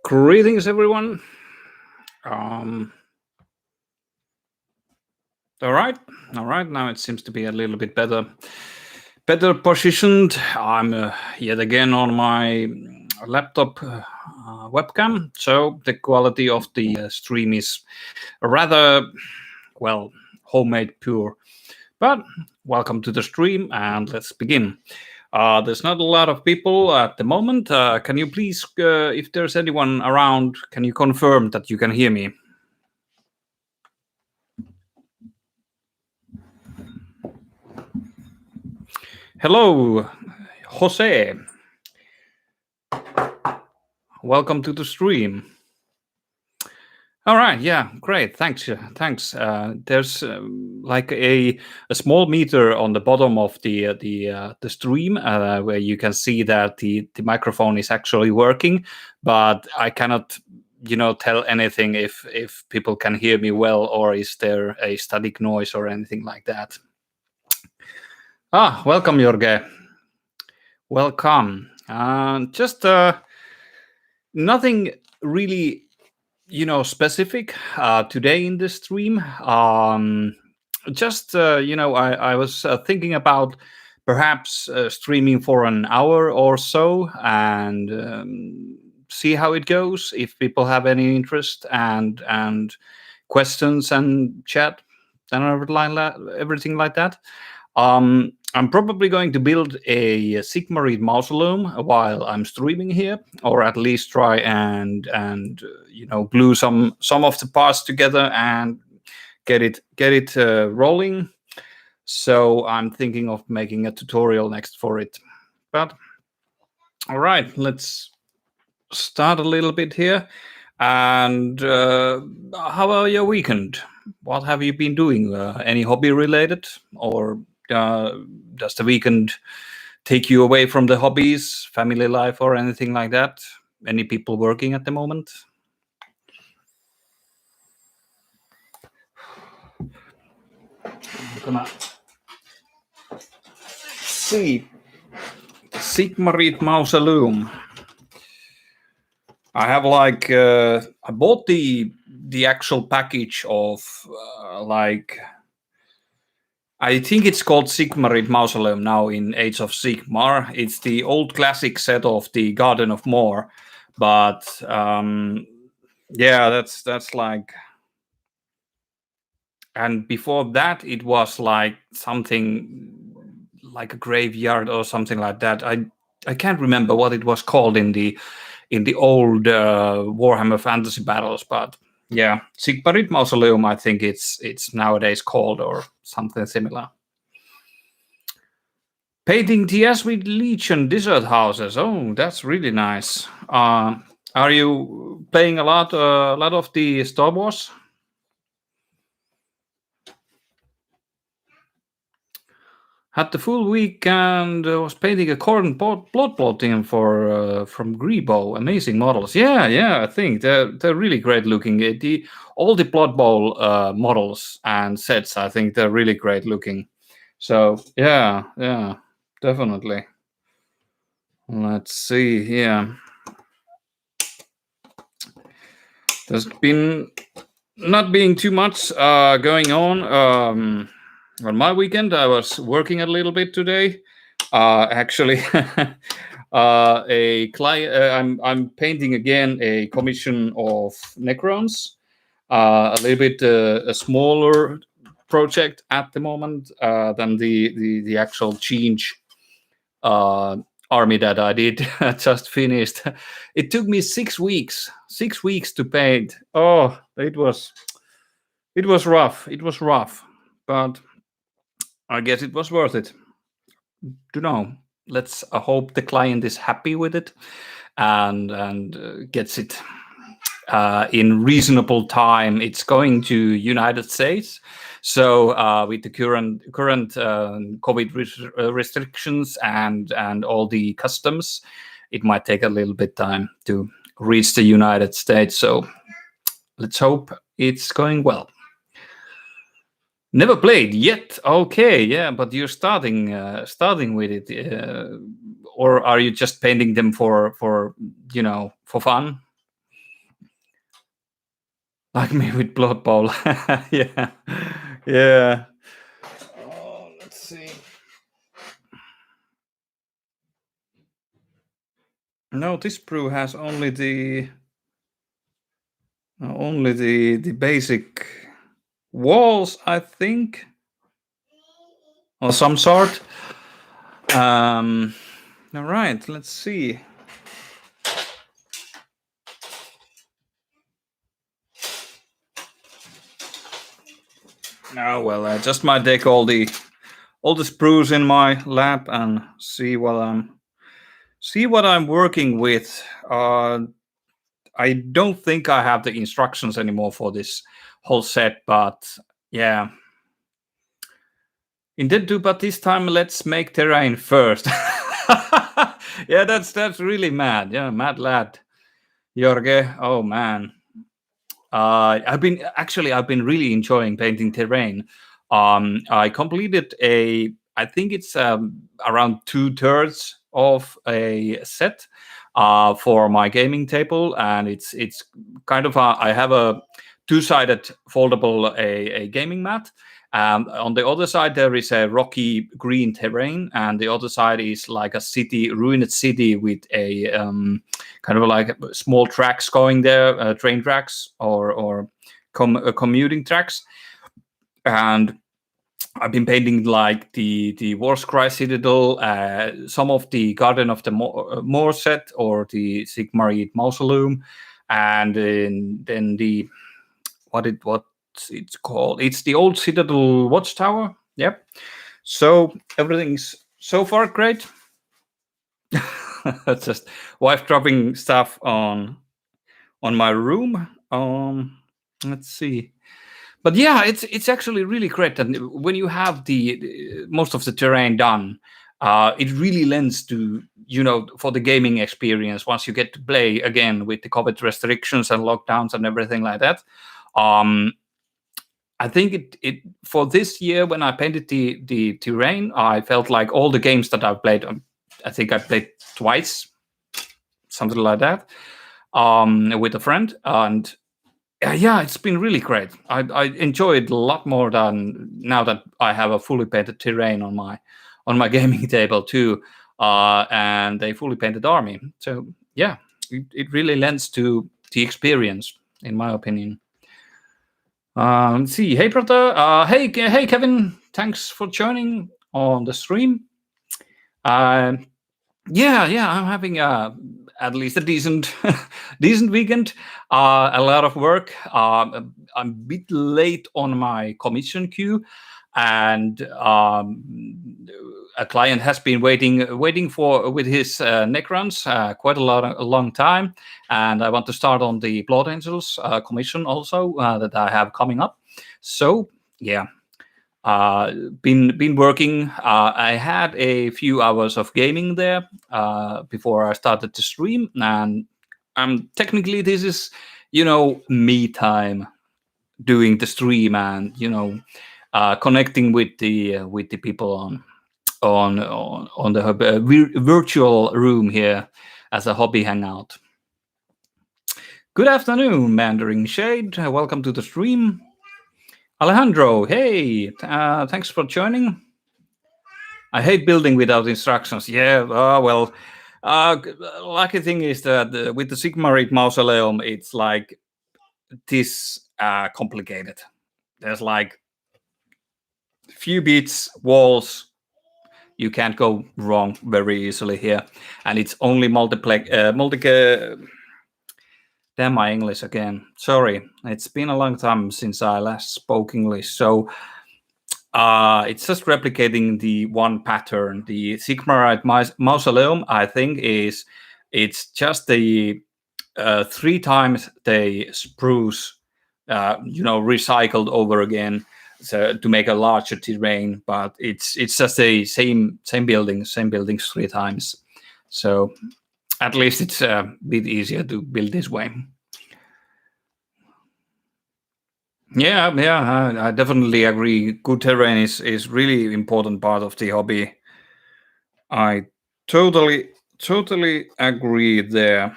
Greetings, everyone. Um, all right. Now it seems to be a little bit better positioned. I'm yet again on my laptop webcam, so the quality of the stream is rather well homemade pure. But welcome to the stream, and let's begin. There's not a lot of people at the moment. Can you please, if there's anyone around, can you confirm that you can hear me? Hello, Jose. Welcome to the stream. All right, yeah, great. Thanks. There's like a small meter on the bottom of the stream where you can see that the microphone is actually working, but I cannot tell anything if people can hear me well, or is there a static noise or anything like that. Welcome, Jorge. Welcome. Just nothing really specific today in the stream. Just I was thinking about perhaps streaming for an hour or so and see how it goes, if people have any interest and questions and chat and everything like that. I'm probably going to build a Sigmarid mausoleum while I'm streaming here, or at least try and glue some of the parts together and get it rolling. So I'm thinking of making a tutorial next for it. But all right, let's start a little bit here. And how about your weekend? What have you been doing? Any hobby related, or does the weekend take you away from the hobbies, family life, or anything like that? Any people working at the moment? I'm gonna see Sigmarid Mausoleum. I have I bought the actual package of I think it's called Sigmarid Mausoleum now in Age of Sigmar. It's the old classic set of the Garden of Moor, but yeah, that's like. And before that, it was like something like a graveyard or something like that. I can't remember what it was called in the old Warhammer fantasy battles, but yeah, Sigmarid Mausoleum, I think it's nowadays called, or something similar. Painting TS with Legion desert houses. Oh, that's really nice. Are you playing a lot of the Star Wars? Had the full week and was painting a Corn blood plotting from Grebo. Amazing models. Yeah, I think they're really great looking. All the Blood Bowl models and sets, I think they're really great looking. So yeah, definitely. Let's see here. There's been not being too much going on. On my weekend, I was working a little bit today. Actually, a client. I'm painting again a commission of Necrons. A little bit a smaller project at the moment than the actual change army that I did just finished. It took me 6 weeks. 6 weeks to paint. Oh, it was rough. It was rough, but I guess it was worth it. To know. Let's hope the client is happy with it and gets it in reasonable time. It's going to United States, so with the current COVID restrictions and all the customs, it might take a little bit time to reach the United States. So let's hope it's going well. Never played yet. Okay, yeah, but you're starting with it, or are you just painting them for fun? like me with Blood Bowl. Yeah, yeah. Oh, let's see. No, this brew has only the basic walls, I think, or some sort. All right, let's see. Oh well, I just might take all the sprues in my lab and see what I'm working with. I don't think I have the instructions anymore for this whole set, but yeah. Indeed, do, but this time let's make terrain first. Yeah, that's really mad. Yeah, mad lad, Jorge. Oh man, I've been really enjoying painting terrain. I completed I think it's around 2/3 of a set for my gaming table, and it's kind of I have a two-sided foldable a gaming mat. On the other side, there is a rocky green terrain, and the other side is like a ruined city with a kind of like small tracks going there, train tracks or commuting tracks. And I've been painting like the Warskry Citadel, some of the Garden of the Moor set, or the Sigmarite Mausoleum, and then the what's it's called? It's the old Citadel Watchtower. Yep. So everything's so far great. That's just wife dropping stuff on my room. Let's see. But yeah, it's actually really great. And when you have the most of the terrain done, it really lends to, for the gaming experience once you get to play again with the COVID restrictions and lockdowns and everything like that. I think it for this year, when I painted the terrain, I felt like all the games that I've played, I think I played twice, something like that, with a friend. And yeah, it's been really great. I enjoy it a lot more than now that I have a fully painted terrain on my gaming table too, and a fully painted army. So yeah, it really lends to the experience, in my opinion. Let's see. Hey, brother. Hey, Kevin. Thanks for joining on the stream. Yeah, I'm having at least a decent weekend. A lot of work. I'm a bit late on my commission queue, and a client has been waiting for with his Necrons quite a long time, and I want to start on the Blood Angels commission also that I have coming up. So yeah, been working. I had a few hours of gaming there before I started to stream, and technically this is me time doing the stream, and connecting with the people on the virtual room here as a hobby hangout. Good afternoon, Mandarin Shade. Welcome to the stream. Alejandro, hey, thanks for joining. I hate building without instructions. Yeah, well, lucky thing is that with the Sigmarite Mausoleum, it's like this complicated. There's like few bits, walls. You can't go wrong very easily here, and it's only Damn my English again. Sorry, it's been a long time since I last spoke English, so it's just replicating the one pattern. The Sigmarite Mausoleum, I think, it's just the 3 times the spruce, recycled over again, so to make a larger terrain. But it's just the same buildings 3 times. So at least it's a bit easier to build this way. Yeah, I definitely agree. Good terrain is really important part of the hobby. I totally agree there.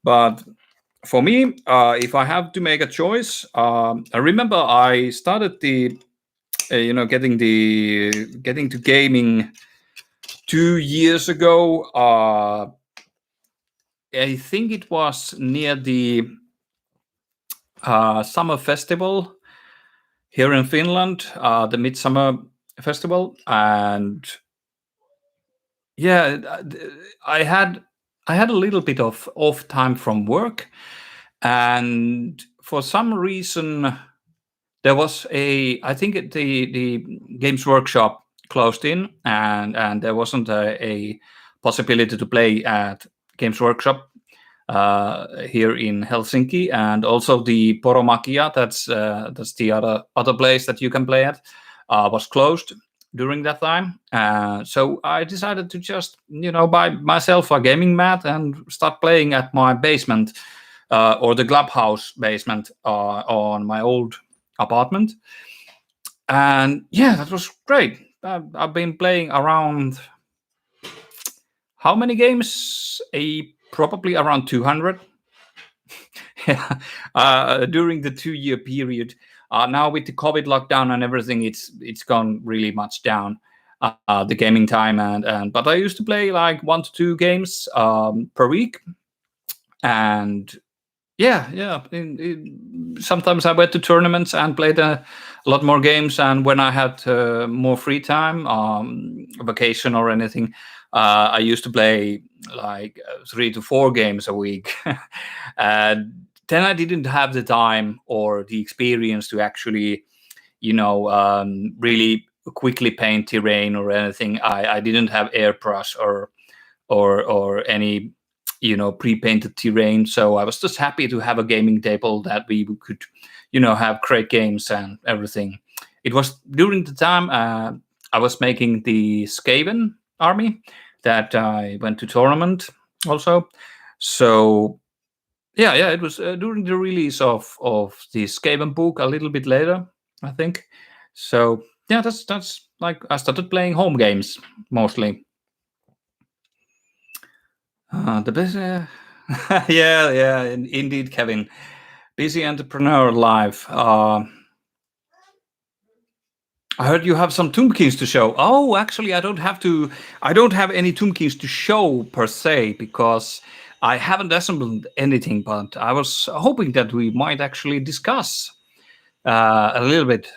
But For me, if I have to make a choice, I remember I started the getting to gaming 2 years ago. I think it was near the summer festival here in Finland, the Midsummer Festival, and yeah, I had I had a little bit of off time from work, and for some reason there was a I think the Games Workshop closed in, and there wasn't a possibility to play at Games Workshop here in Helsinki, and also the Poromakia, that's the other place that you can play at, was closed during that time. So I decided to just buy myself a gaming mat and start playing at my basement, or the clubhouse basement, on my old apartment. And yeah, that was great. I've been playing around how many games? Probably around 200. Yeah, during the 2 year period. Now with the COVID lockdown and everything, it's gone really much down, the gaming time, and but I used to play like 1 to 2 games per week, and yeah. Sometimes I went to tournaments and played a lot more games, and when I had more free time, vacation or anything, I used to play like 3 to 4 games a week. And then I didn't have the time or the experience to actually, really quickly paint terrain or anything. I didn't have airbrush or any pre-painted terrain, so I was just happy to have a gaming table that we could have great games and everything. It was during the time I was making the Skaven army that I went to tournament also. So yeah, it was during the release of the Skaven book a little bit later, I think. So yeah, that's like I started playing home games mostly. The best, yeah, indeed, Kevin. Busy entrepreneur life. I heard you have some Tombkins to show. Oh, actually, I don't have to. I don't have any Tombkins to show per se because I haven't assembled anything. But I was hoping that we might actually discuss a little bit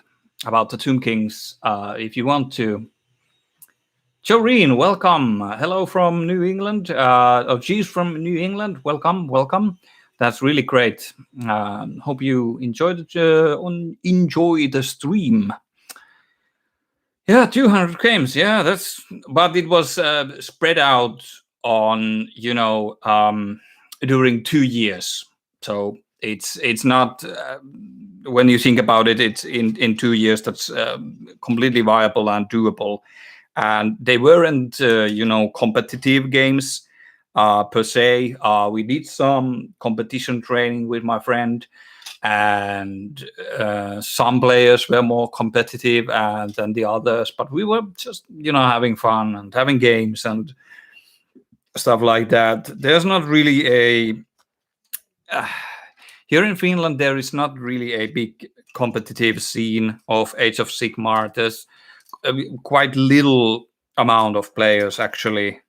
about the Tomb Kings, if you want to. Joreen, welcome. Hello from New England. Geez from New England. Welcome. That's really great. Hope you enjoyed enjoy the stream. Yeah, 200 games. Yeah, but it was spread out on during 2 years. So it's not when you think about it, it's in 2 years. That's completely viable and doable. And they weren't competitive games per se. We did some competition training with my friend, and some players were more competitive than the others, but we were just having fun and having games and stuff like that. There's not really a here in Finland there is not really a big competitive scene of Age of Sigmar. There's quite little amount of players actually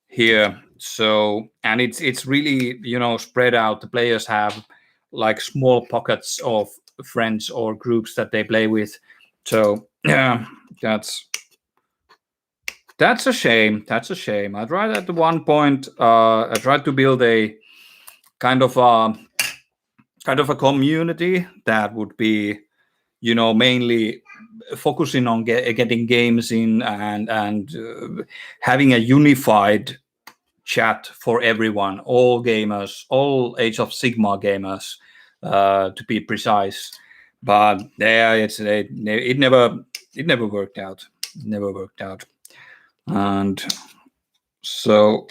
here. So, and it's really spread out. The players have like small pockets of friends or groups that they play with. So yeah, that's a shame. That's a shame. I tried at one point. I tried to build a kind of a community that would be mainly focusing on getting games in and having a unified chat for everyone, all gamers, all Age of Sigmar gamers, to be precise. But yeah, it never worked out. It never worked out. And so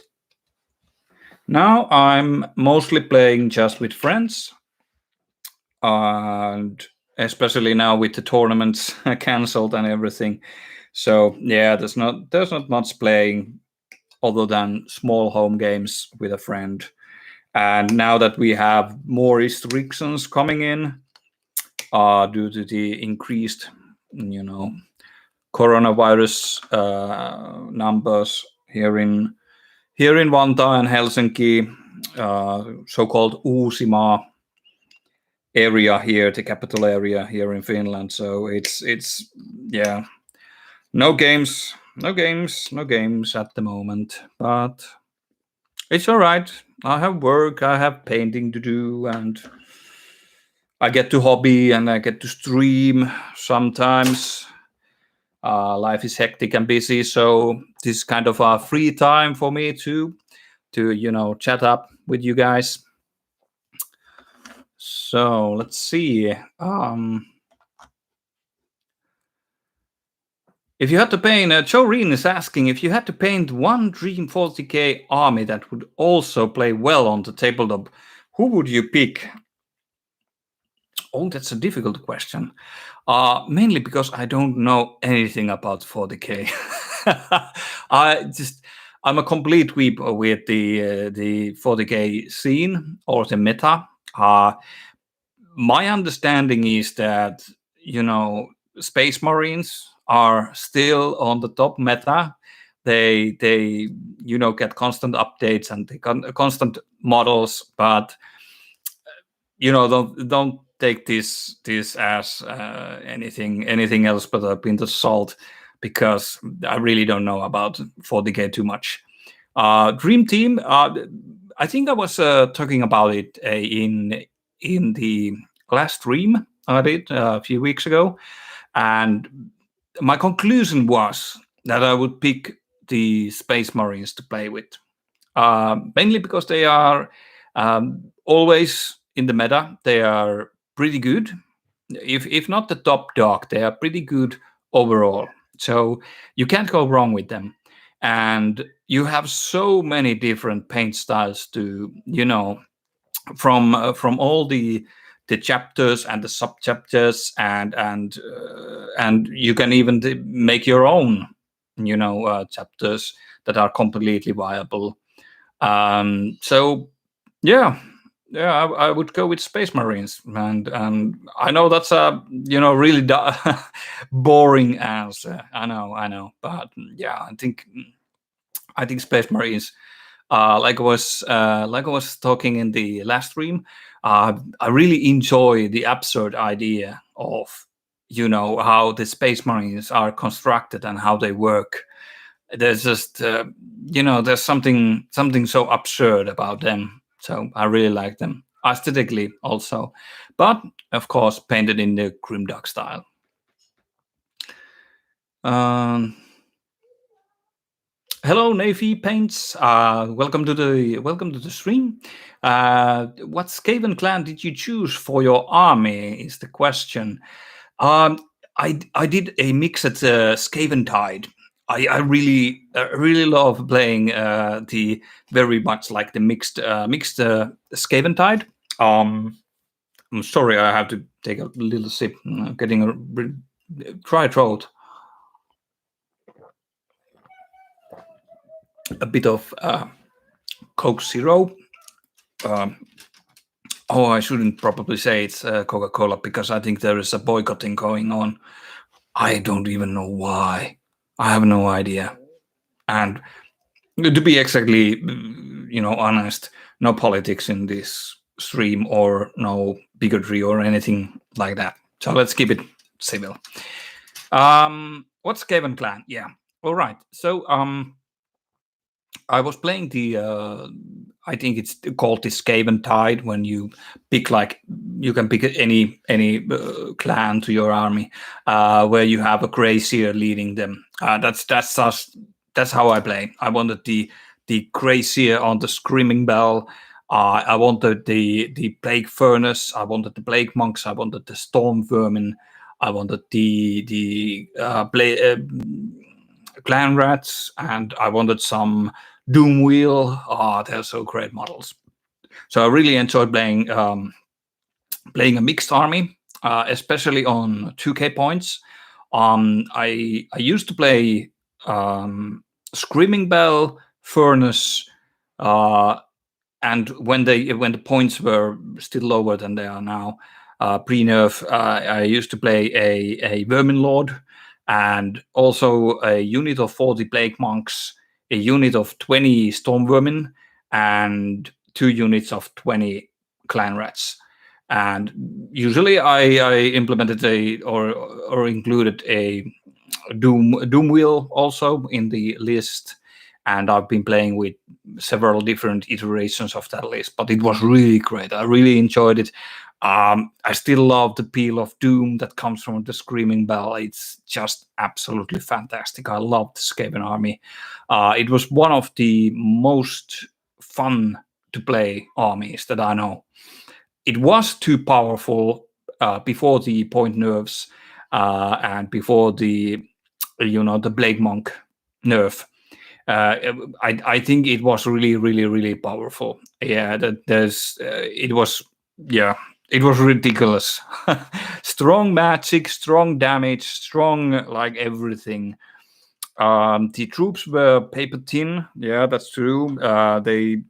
now I'm mostly playing just with friends, and especially now with the tournaments cancelled and everything. So yeah, there's not much playing other than small home games with a friend. And now that we have more restrictions coming in due to the increased, coronavirus numbers here in Vantaa and Helsinki, so-called Uusimaa area here, the capital area here in Finland. So it's yeah, no games at the moment, but it's all right. I have work, I have painting to do, and I get to hobby and I get to stream sometimes. Life is hectic and busy, so this is kind of a free time for me to chat up with you guys. So let's see. If you had to paint, Joe Reen is asking if you had to paint one Dream 40k army that would also play well on the tabletop, who would you pick? Oh, that's a difficult question. Mainly because I don't know anything about 40k. I'm a complete weep with the 40k scene or the meta. My understanding is that Space Marines are still on the top meta. They get constant updates and they constant models, but don't take this as anything else but a pinch of salt, because I really don't know about 40k too much. Dream Team, I think I was talking about it in the last stream I did a few weeks ago, and my conclusion was that I would pick the Space Marines to play with, mainly because they are always in the meta. They are pretty good. If not the top dog, they are pretty good overall. So you can't go wrong with them. And you have so many different paint styles to, from all the chapters and the sub chapters, and you can even make your own, chapters that are completely viable. So yeah, I would go with Space Marines, and I know that's a really boring answer. I know, but yeah, I think Space Marines. Like I was talking in the last stream, I really enjoy the absurd idea of how the Space Marines are constructed and how they work. There's just there's something so absurd about them, so I really like them aesthetically also, but of course painted in the grimdark style. um Hello, Navy Paints. Welcome to the stream. What Skaven clan did you choose for your army? Is the question. Um, I did a mix at Skaven Tide. I really love playing the very much like the mixed Skaven Tide. I'm sorry, I have to take a little sip. Getting a dry throat. A bit of Coke Zero. I shouldn't probably say it's Coca-Cola, because I think there is a boycotting going on. I don't even know why. I have no idea. And to be exactly, honest, no politics in this stream, or no bigotry or anything like that. So let's keep it civil. What's Skaven clan? Yeah. All right. So I was playing I think it's called the Skaven Tide, when you pick, like, you can pick any clan to your army, where you have a Grazier leading them. That's how I play. I wanted the Grazier on the Screaming Bell. I wanted the Plague Furnace. I wanted the Plague Monks. I wanted the Storm Vermin. I wanted the Clan Rats, and I wanted some Doom Wheel. They're so great models. So I really enjoyed playing a mixed army, especially on 2K points. I used to play Screaming Bell, Furnace, and when the points were still lower than they are now, pre-nerf, I used to play a Vermin Lord, and also a unit of 40 Plague Monks, a unit of 20 Storm Vermin, and 2 units of 20 Clan Rats. And usually I implemented or included a Doom Wheel also in the list, and I've been playing with several different iterations of that list. But it was really great. I really enjoyed it. I still love the Peal of Doom that comes from the Screaming Bell. It's just absolutely fantastic. I love the Skaven army. It was one of the most fun to play armies that I know. It was too powerful before the point nerfs and before the Plague Monk nerf. I think it was really, really, really powerful. Yeah, it was, yeah, it was ridiculous. Strong magic, strong damage, strong like everything. The troops were paper thin. Yeah, that's true. They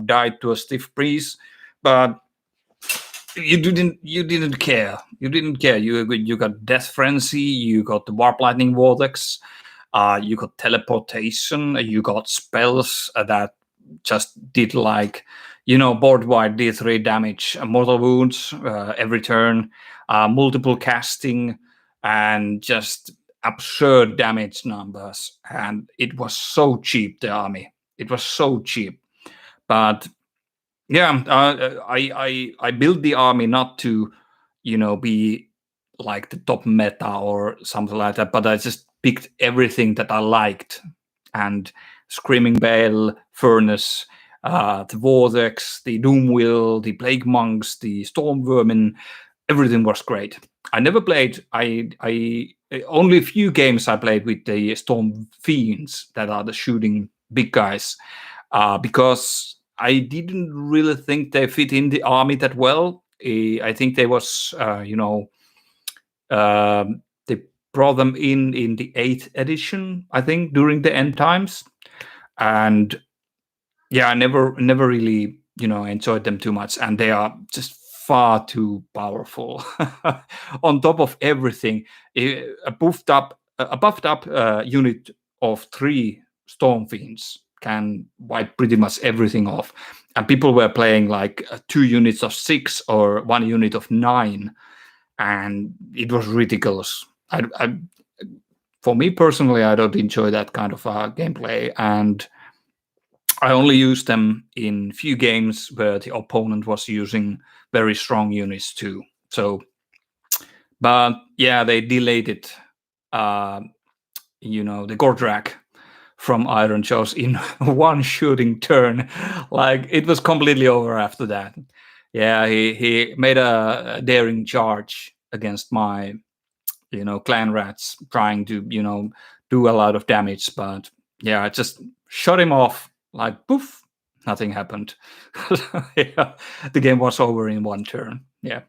died to a stiff breeze, but you didn't care. You didn't care. You got Death Frenzy. You got the Warp Lightning Vortex. You got teleportation. You got spells that just did like board wide D3 damage, mortal wounds every turn, multiple casting, and just absurd damage numbers. And it was so cheap. The army. It was so cheap, but yeah, I built the army not to, be like the top meta or something like that, but I just picked everything that I liked, and Screaming Bell, Furnace, the Vortex, the Doom Wheel, the Plague Monks, the Storm Vermin, everything was great. I never played. I only a few games I played with the Storm Fiends that are the shooting big guys, because I didn't really think they fit in the army that well. I think they was, they brought them in the 8th edition, I think, during the end times, and yeah, I never really enjoyed them too much, and they are just far too powerful. On top of everything, a buffed up unit of 3 Storm Fiends can wipe pretty much everything off. And people were playing like 2 units of 6 or 1 unit of 9, and it was ridiculous. For me personally, I don't enjoy that kind of gameplay, and I only used them in few games where the opponent was using very strong units too. So, but yeah, they delayed it. The Gordrak from Iron Jaws in one shooting turn. Like it was completely over after that. Yeah, he made a daring charge against my clan rats, trying to do a lot of damage, but yeah, I just shut him off like poof, nothing happened. Yeah, the game was over in one turn. Yeah,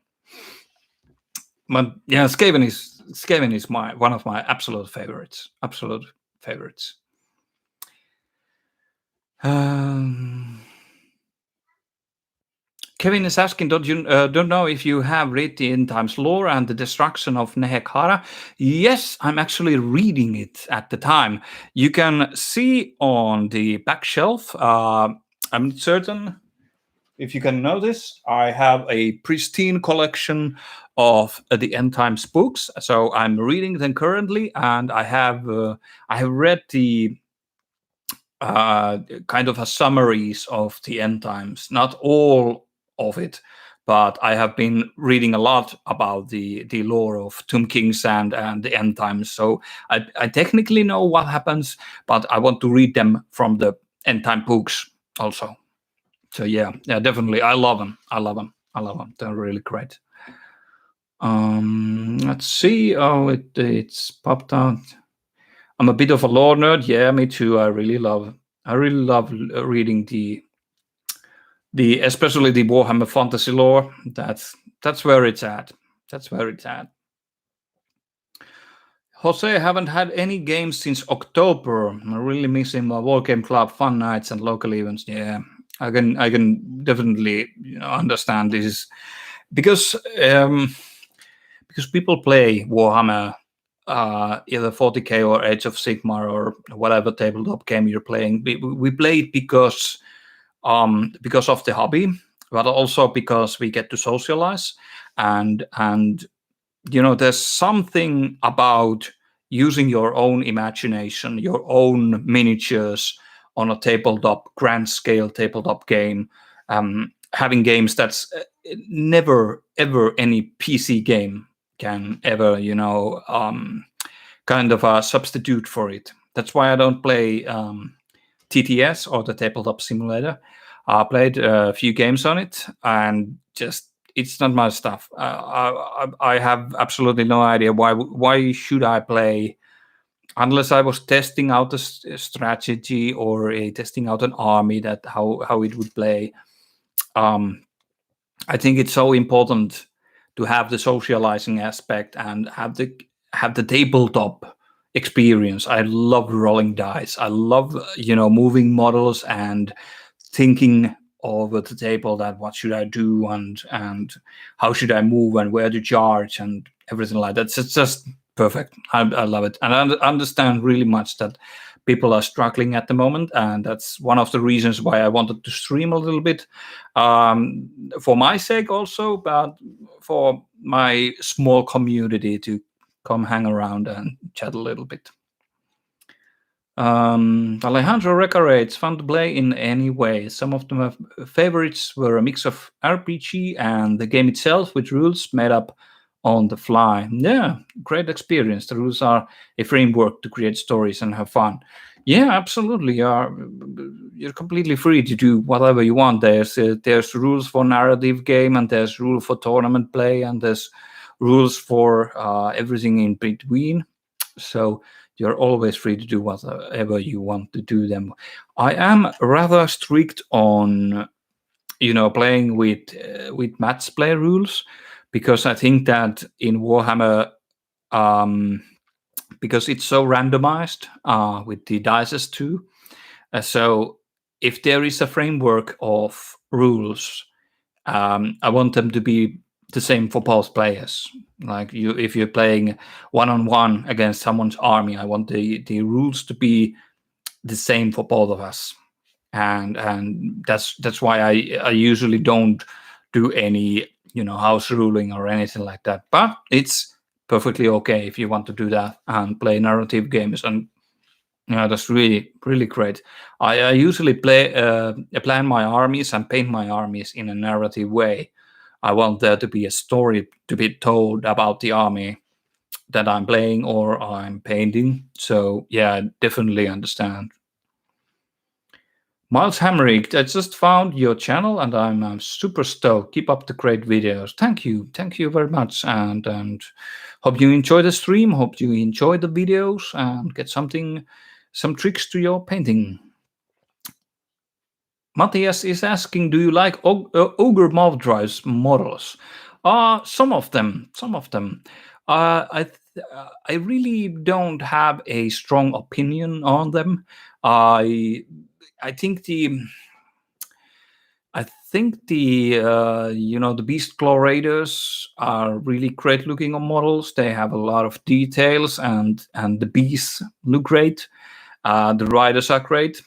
but yeah, Skaven is one of my absolute favorites. Absolute favorites. Kevin is asking, don't know if you have read the End Times lore and the destruction of Nehekhara. Yes, I'm actually reading it at the time. You can see on the back shelf. I'm certain if you can notice, I have a pristine collection of the End Times books. So I'm reading them currently, and I have read the kind of a summaries of the End Times. Not all of it, but I have been reading a lot about the lore of Tomb Kings and the End Times. So I technically know what happens, but I want to read them from the End Time books also. So yeah, definitely. I love them. They're really great. Let's see. Oh, it's popped out. I'm a bit of a lore nerd. Yeah, me too. I really love reading the especially the Warhammer fantasy lore. That's where it's at. Jose, I haven't had any games since October. I'm really missing my Wargame Club fun nights and local events. Yeah, I can definitely understand this because people play Warhammer, either 40k or Age of Sigmar or whatever tabletop game you're playing. We play it because of the hobby, but also because we get to socialize, and there's something about using your own imagination, your own miniatures on a grand scale tabletop game, having games that's never ever any PC game can ever kind of substitute for it. That's why I don't play TTS, or the tabletop simulator. I played a few games on it, and just it's not my stuff. I have absolutely no idea why should I play unless I was testing out a strategy or testing out an army, that how it would play. I think it's so important to have the socializing aspect and have the tabletop experience. I love rolling dice. I love moving models and thinking over the table that what should I do and how should I move and where to charge and everything like that. It's just perfect. I love it, and I understand really much that people are struggling at the moment, and that's one of the reasons why I wanted to stream a little bit, for my sake also, but for my small community to come hang around and chat a little bit. Alejandro Recarre, it's fun to play in any way. Some of my favorites were a mix of RPG and the game itself with rules made up on the fly. Yeah, great experience. The rules are a framework to create stories and have fun. Yeah, absolutely. You're completely free to do whatever you want. There's rules for narrative game, and there's rules for tournament play, and there's rules for everything in between. So you're always free to do whatever you want to do them. I am rather strict on playing with match play rules, because I think that in Warhammer, because it's so randomized with the dices too. So if there is a framework of rules, I want them to be the same for both players. Like if you're playing one-on-one against someone's army, I want the rules to be the same for both of us. And that's why I usually don't do any house ruling or anything like that. But it's perfectly okay if you want to do that and play narrative games, and that's really really great. I usually plan my armies and paint my armies in a narrative way. I want there to be a story to be told about the army that I'm playing or I'm painting. So yeah, I definitely understand. Miles Hamrick, I just found your channel and I'm super stoked. Keep up the great videos. Thank you very much, and hope you enjoy the stream. Hope you enjoy the videos and get some tricks to your painting. Matthias is asking, do you like Ogre Mouth Drives models? Some of them. I really don't have a strong opinion on them. I think the the Beast Claw Raiders are really great looking on models. They have a lot of details, and the beasts look great. The riders are great,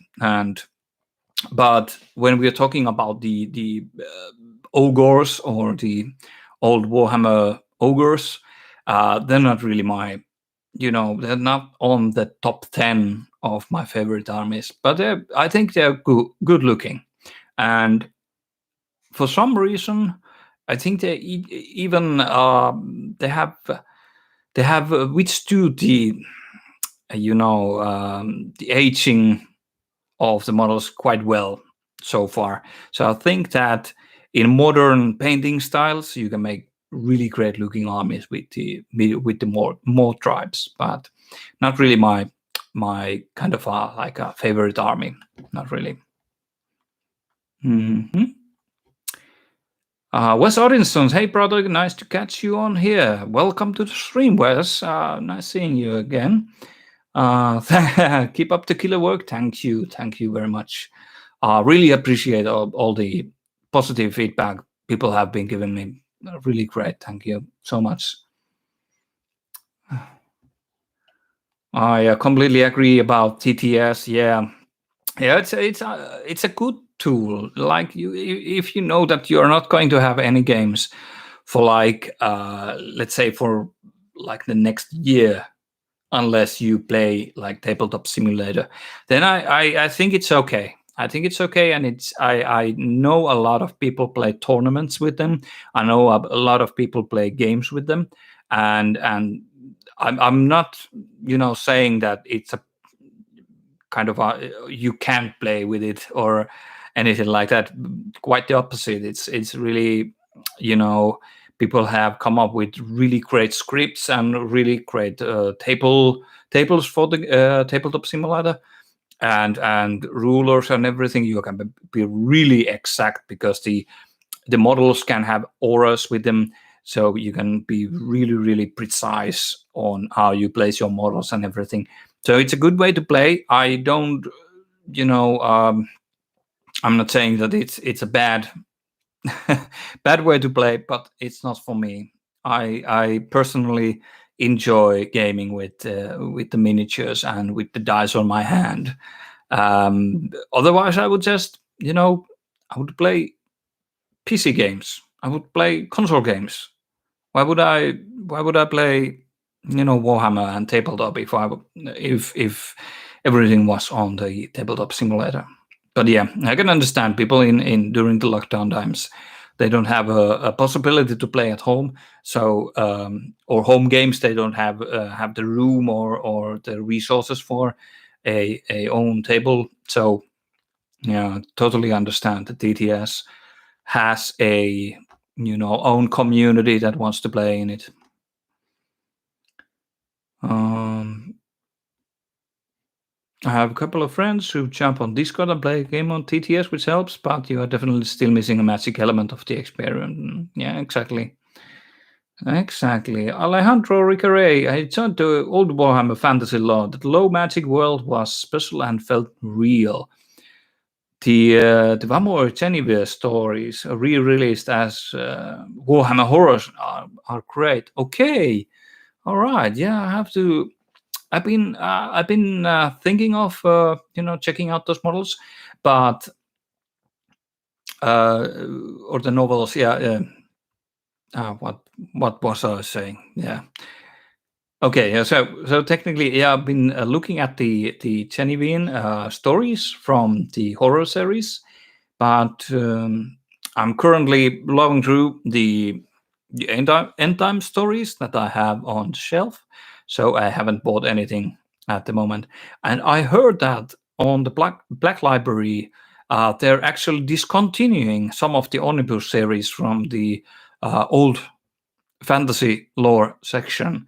but when we are talking about the ogres or the old Warhammer ogres, they're not really they're not on the top 10 of my favorite armies, but I think they're good looking. And for some reason, I think they even they have withstood the the aging of the models quite well so far. So I think that in modern painting styles, you can make really great looking armies with the more tribes, but not really my kind of like a favorite army. Not really. Mm-hmm. Wes Odinson, hey brother, nice to catch you on here. Welcome to the stream, Wes. Nice seeing you again. Keep up the killer work. Thank you very much. Really appreciate all the positive feedback people have been giving me. Really great. Thank you so much. I completely agree about TTS. Yeah, yeah, it's a good tool. Like if you know that you're not going to have any games for like let's say for like the next year, unless you play like tabletop simulator, then I think it's okay. I think it's okay, and I know a lot of people play tournaments with them. I know a lot of people play games with them, and I'm not saying that it's a kind of you can't play with it or anything like that. Quite the opposite. It's really people have come up with really great scripts and really great tables for the tabletop simulator, and rulers and everything. You can be really exact because the models can have auras with them, so you can be really really precise on how you place your models and everything. So it's a good way to play. I don't I'm not saying that it's a bad bad way to play, but it's not for me. I personally enjoy gaming with the miniatures and with the dice on my hand. Otherwise I would just I would play PC games. I would play console games. Why would I play Warhammer and tabletop if everything was on the tabletop simulator? But yeah, I can understand people in during the lockdown times. They don't have a possibility to play at home, so or home games. They don't have the room or the resources for a own table. So yeah, totally understand that TTS has a own community that wants to play in it. Um, I have a couple of friends who jump on Discord and play a game on TTS, which helps, but you are definitely still missing a magic element of the experience. Yeah, exactly. Exactly. Alejandro Ricaray, I joined the old Warhammer fantasy lore. That low magic world was special and felt real. The Vamor Genevieve stories re-released as Warhammer Horrors are great. Okay, all right. Yeah, I have to. I've been thinking of checking out those models, but or the novels. Yeah. What was I saying? Yeah. Okay. Yeah. So technically, yeah, I've been looking at the Genevieve stories from the horror series, but I'm currently blowing through the end time stories that I have on the shelf. So I haven't bought anything at the moment. And I heard that on the Black Library, they're actually discontinuing some of the omnibus series from the old fantasy lore section,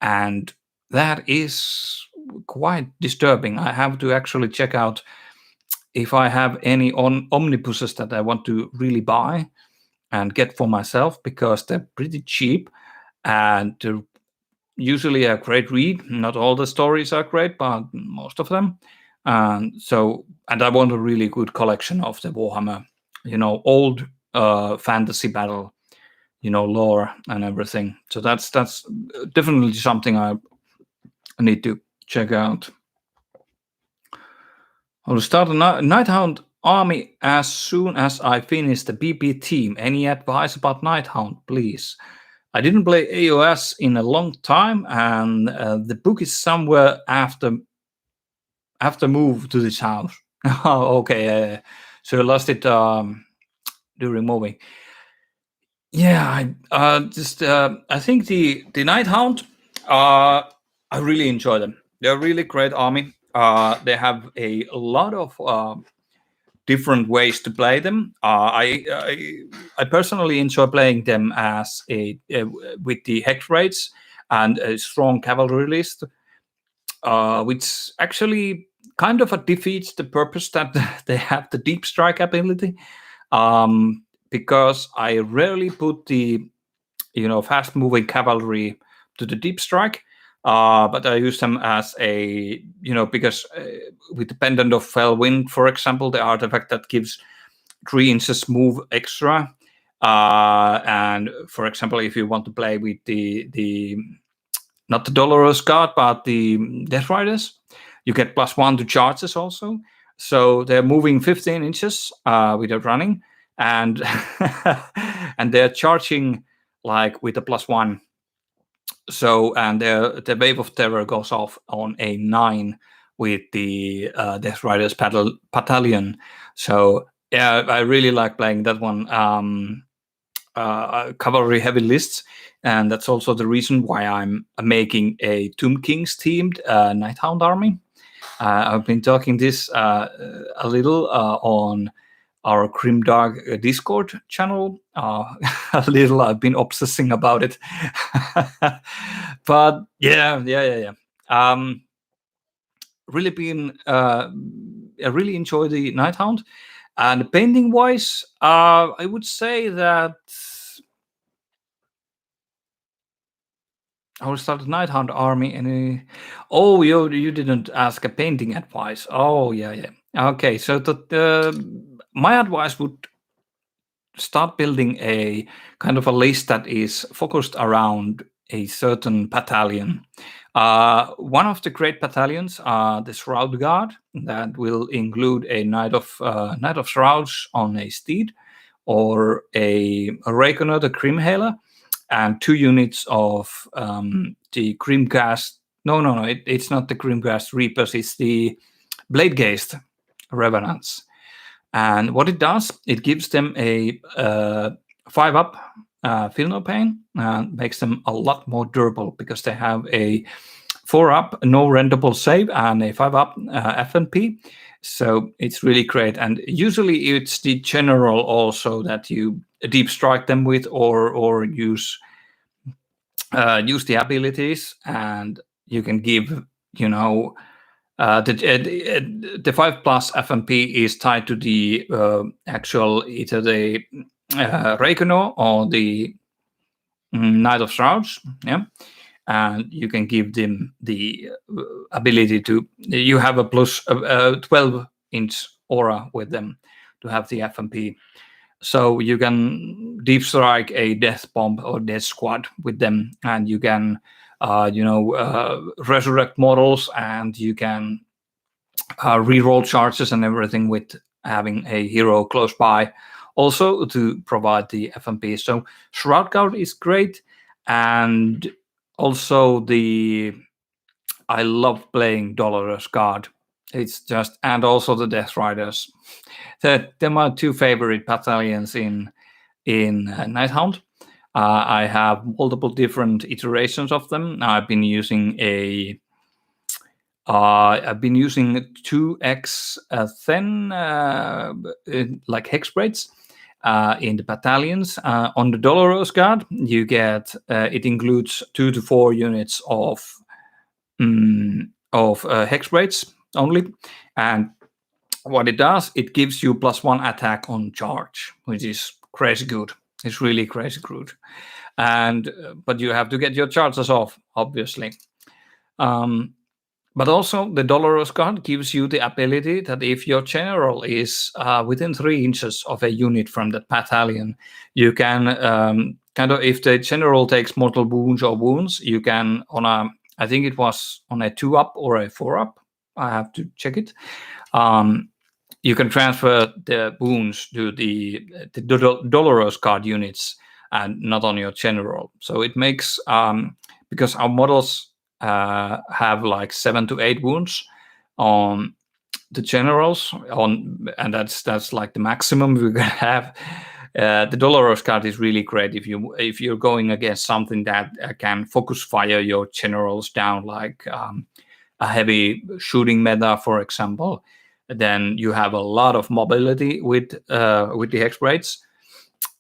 and that is quite disturbing. I have to actually check out if I have any omnibuses that I want to really buy and get for myself, because they're pretty cheap and they're usually a great read. Not all the stories are great, but most of them. And I want a really good collection of the Warhammer, old fantasy battle, lore and everything. So that's definitely something I need to check out. I'll start a Nighthound army as soon as I finish the BP team. Any advice about Nighthound, please? I didn't play AOS in a long time, and the book is somewhere after move to this house. Oh, okay. So I lost it during moving. Yeah, I think the Nighthound. I really enjoy them. They're a really great army. They have a lot of different ways to play them. I personally enjoy playing them as with the hex raids and a strong cavalry list, which actually kind of defeats the purpose that they have the deep strike ability. Because I rarely put the fast moving cavalry to the deep strike. But I use them as a, because with the Pendant of Fell Wind, for example, the artifact that gives 3 inches move extra. And for example, if you want to play with the not the Dolorous Guard, but the Death Riders, you get +1 to charges also. So they're moving 15 inches without running, and and they're charging like with a +1. So, and the Wave of Terror goes off on a 9 with the Death Riders Battalion. So yeah, I really like playing that one. Cavalry heavy lists, and that's also the reason why I'm making a Tomb Kings themed Nighthound army. I've been talking this a little on our Grimdark Discord channel. A little, I've been obsessing about it. But yeah. Really been, I really enjoy the Nighthound. And painting wise, I would say that I will start the Nighthound army. And oh, you didn't ask a painting advice. Oh yeah. Okay, so my advice would start building a kind of a list that is focused around a certain battalion. One of the great battalions are the Shroud Guard, that will include a Knight of Shrouds on a steed, or a Raconer, the Grimhaler, and 2 units of the Grimghast. No, it's not the Grimghast Reapers. It's the Bladegeist Revenants. And what it does, it gives them a 5-up Feel No Pain, and makes them a lot more durable because they have a 4-up no rendable save and a 5-up FNP. So it's really great. And usually it's the general also that you deep strike them with, or use the abilities, and you can give, the 5+ FMP is tied to the actual, either the Raconer or the Knight of Shrouds. Yeah. And you can give them the ability to, you have a plus 12-inch aura with them to have the FMP. So you can deep strike a death bomb or death squad with them, and you can resurrect models, and you can reroll charges and everything with having a hero close by also to provide the FMP. So Shroud Guard is great. And also I love playing Dolorous Guard. It's just, and also the Death Riders. They're my 2 favorite battalions in Nighthound. I have multiple different iterations of them. I've been using 2x thin like hex braids in the battalions. On the Dolorous Guard, you get it includes 2 to 4 units of hex braids only, and what it does, it gives you +1 attack on charge, which is crazy good. It's really crazy good. And but you have to get your charges off, obviously. But also the Dolorous Guard gives you the ability that if your general is within 3 inches of a unit from that battalion, you can if the general takes mortal wounds, you can, I think it was on a 2-up or a 4-up, I have to check it, you can transfer the wounds to the Dolorous Guard units and not on your general. So it makes, because our models have like 7 to 8 wounds on the generals, and that's like the maximum we can have. The Dolorous Guard is really great if you're going against something that can focus fire your generals down, like a heavy shooting meta, for example. Then you have a lot of mobility with the hex braids.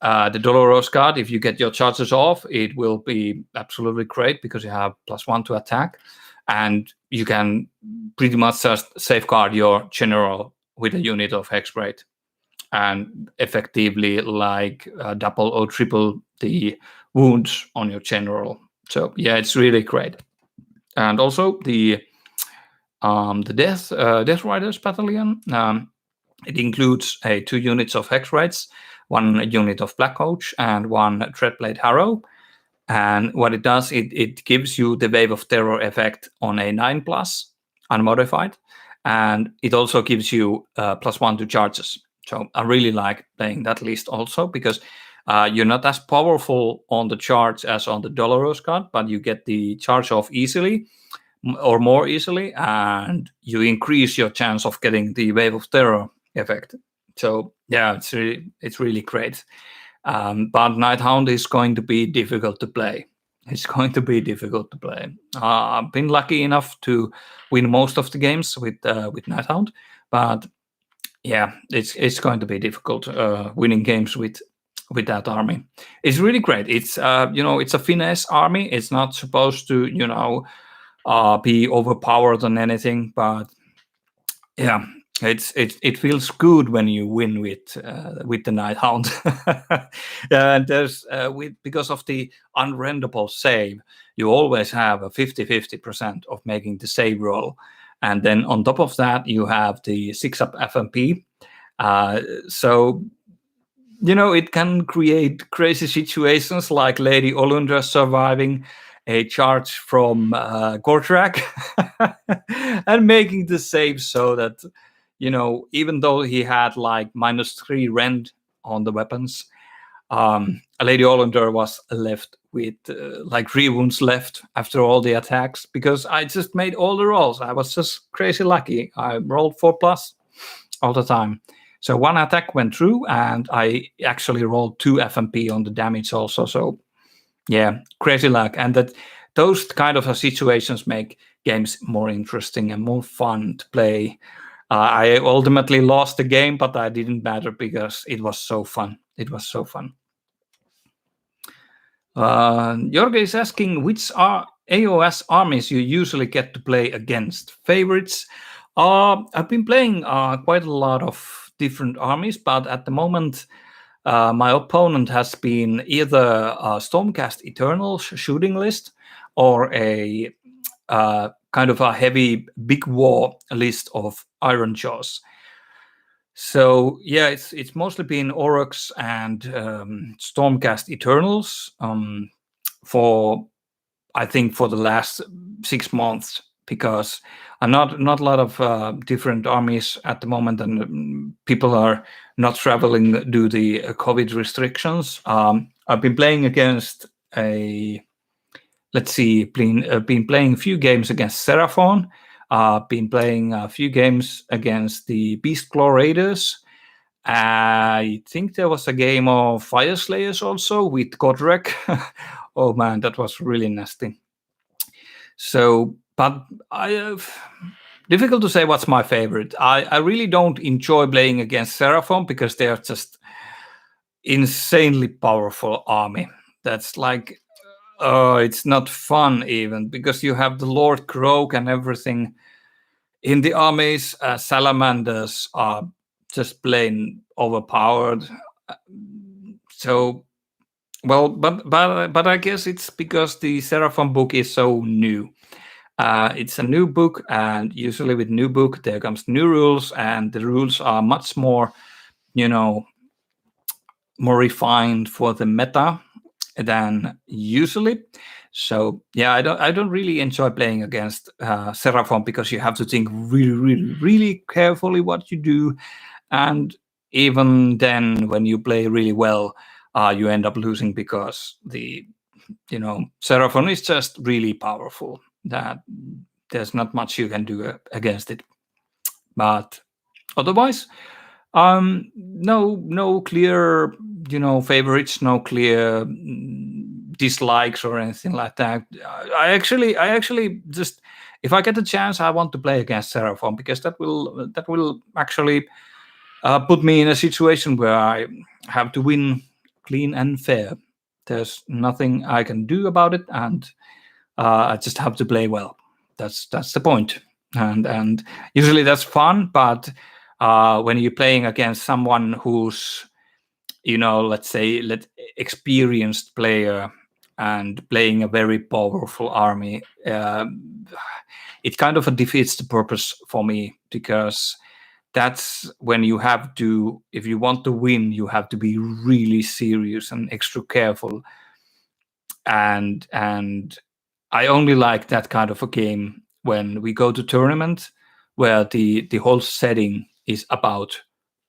The Dolorous Guard, if you get your charges off, it will be absolutely great because you have +1 to attack, and you can pretty much just safeguard your general with a unit of hex braid, and effectively like double or triple the wounds on your general. So yeah, it's really great. And also the Death Riders Battalion. It includes 2 units of Hex Rides, 1 unit of Black Coach, and 1 Dreadblade Harrow. And what it does, it gives you the Wave of Terror effect on a 9+, unmodified. And it also gives you +1 to charges. So I really like playing that list also, because you're not as powerful on the charge as on the Dolorous card, but you get the charge off easily, or more easily, and you increase your chance of getting the Wave of Terror effect. So yeah, it's really great. But Nighthound is going to be difficult to play. It's going to be difficult to play. I've been lucky enough to win most of the games with Nighthound, but yeah, it's going to be difficult winning games with that army. It's really great. It's it's a finesse army. It's not supposed to be overpowered on anything, but yeah, it feels good when you win with the Nighthound. And there's because of the unrendable save, you always have a 50-50% of making the save roll, and then on top of that you have the 6-up FMP. So it can create crazy situations like Lady Olundra surviving a charge from Gortrak and making the save so that, even though he had like -3 rend on the weapons, Lady Olundra was left with like 3 wounds left after all the attacks, because I just made all the rolls. I was just crazy lucky. I rolled 4+ all the time. So 1 attack went through, and I actually rolled 2 FMP on the damage also. So yeah, crazy luck. And those kind of situations make games more interesting and more fun to play. I ultimately lost the game, but that didn't matter because it was so fun. It was so fun. Jorge is asking, which are AOS armies you usually get to play against? Favorites? I've been playing quite a lot of different armies, but at the moment my opponent has been either a Stormcast Eternals shooting list or a kind of a heavy big war list of Iron Jaws. So yeah, it's mostly been Aurochs and Stormcast Eternals for, I think, for the last 6 months, because not a lot of different armies at the moment, and people are not traveling due to the COVID restrictions. I've been playing against been playing a few games against Seraphon. Been playing a few games against the Beastclaw Raiders. I think there was a game of Fire Slayers also with Godrek. Oh man, that was really nasty. So, but difficult to say what's my favorite. I really don't enjoy playing against Seraphon because they're just insanely powerful army. That's like, it's not fun even, because you have the Lord Croak and everything in the armies. Salamanders are just plain overpowered. So, well, but I guess it's because the Seraphon book is so new. It's a new book, and usually with new book there comes new rules, and the rules are much more, more refined for the meta than usually. So yeah, I don't really enjoy playing against Seraphon, because you have to think really carefully what you do, and even then, when you play really well, you end up losing because the Seraphon is just really powerful. That there's not much you can do against it. But otherwise, no clear favorites, no clear dislikes or anything like that. I actually just, if I get a chance, I want to play against Seraphon, because that will actually put me in a situation where I have to win clean and fair. There's nothing I can do about it, and I just have to play well. That's the point. And usually that's fun, but when you're playing against someone who's, let's say, experienced player and playing a very powerful army, it kind of defeats the purpose for me, because that's when you have to, if you want to win, you have to be really serious and extra careful. And I only like that kind of a game when we go to tournament where the whole setting is about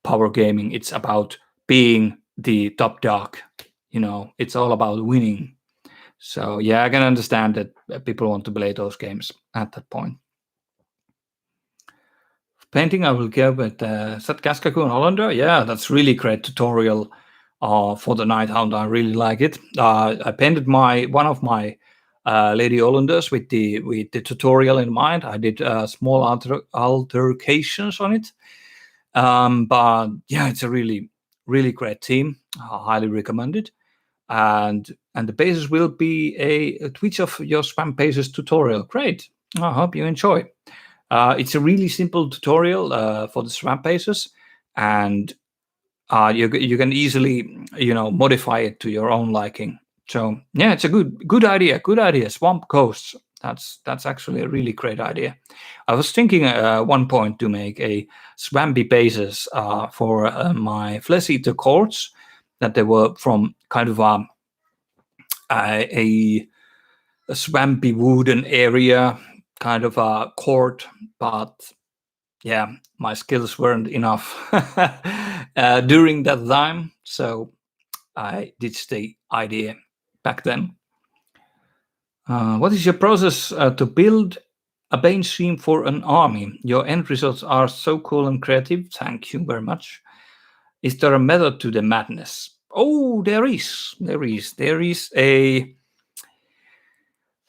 power gaming. It's about being the top dog. It's all about winning. So yeah, I can understand that people want to play those games at that point. Painting, I will go with Zet Kaskaku and Hollander. Yeah, that's really great tutorial for the Nighthound. I really like it. I painted one of my Lady Hollanders with the tutorial in mind. I did small altercations on it. But yeah, it's a really, really great team. I highly recommend it. And the basis will be a Twitch of your Swamp Bases tutorial. Great. I hope you enjoy. It's a really simple tutorial for the Swamp Bases, and you can easily modify it to your own liking. So yeah, it's a good idea. Good idea. Swamp Coasts. That's actually a really great idea. I was thinking at one point to make a swampy bases for my flesh eater courts, that they were from kind of a swampy wooden area, kind of a court, but yeah, my skills weren't enough during that time, so I ditched the idea back then. What is your process to build a Bane stream for an army? Your end results are so cool and creative. Thank you very much. Is there a method to the madness? Oh, there is. There is a.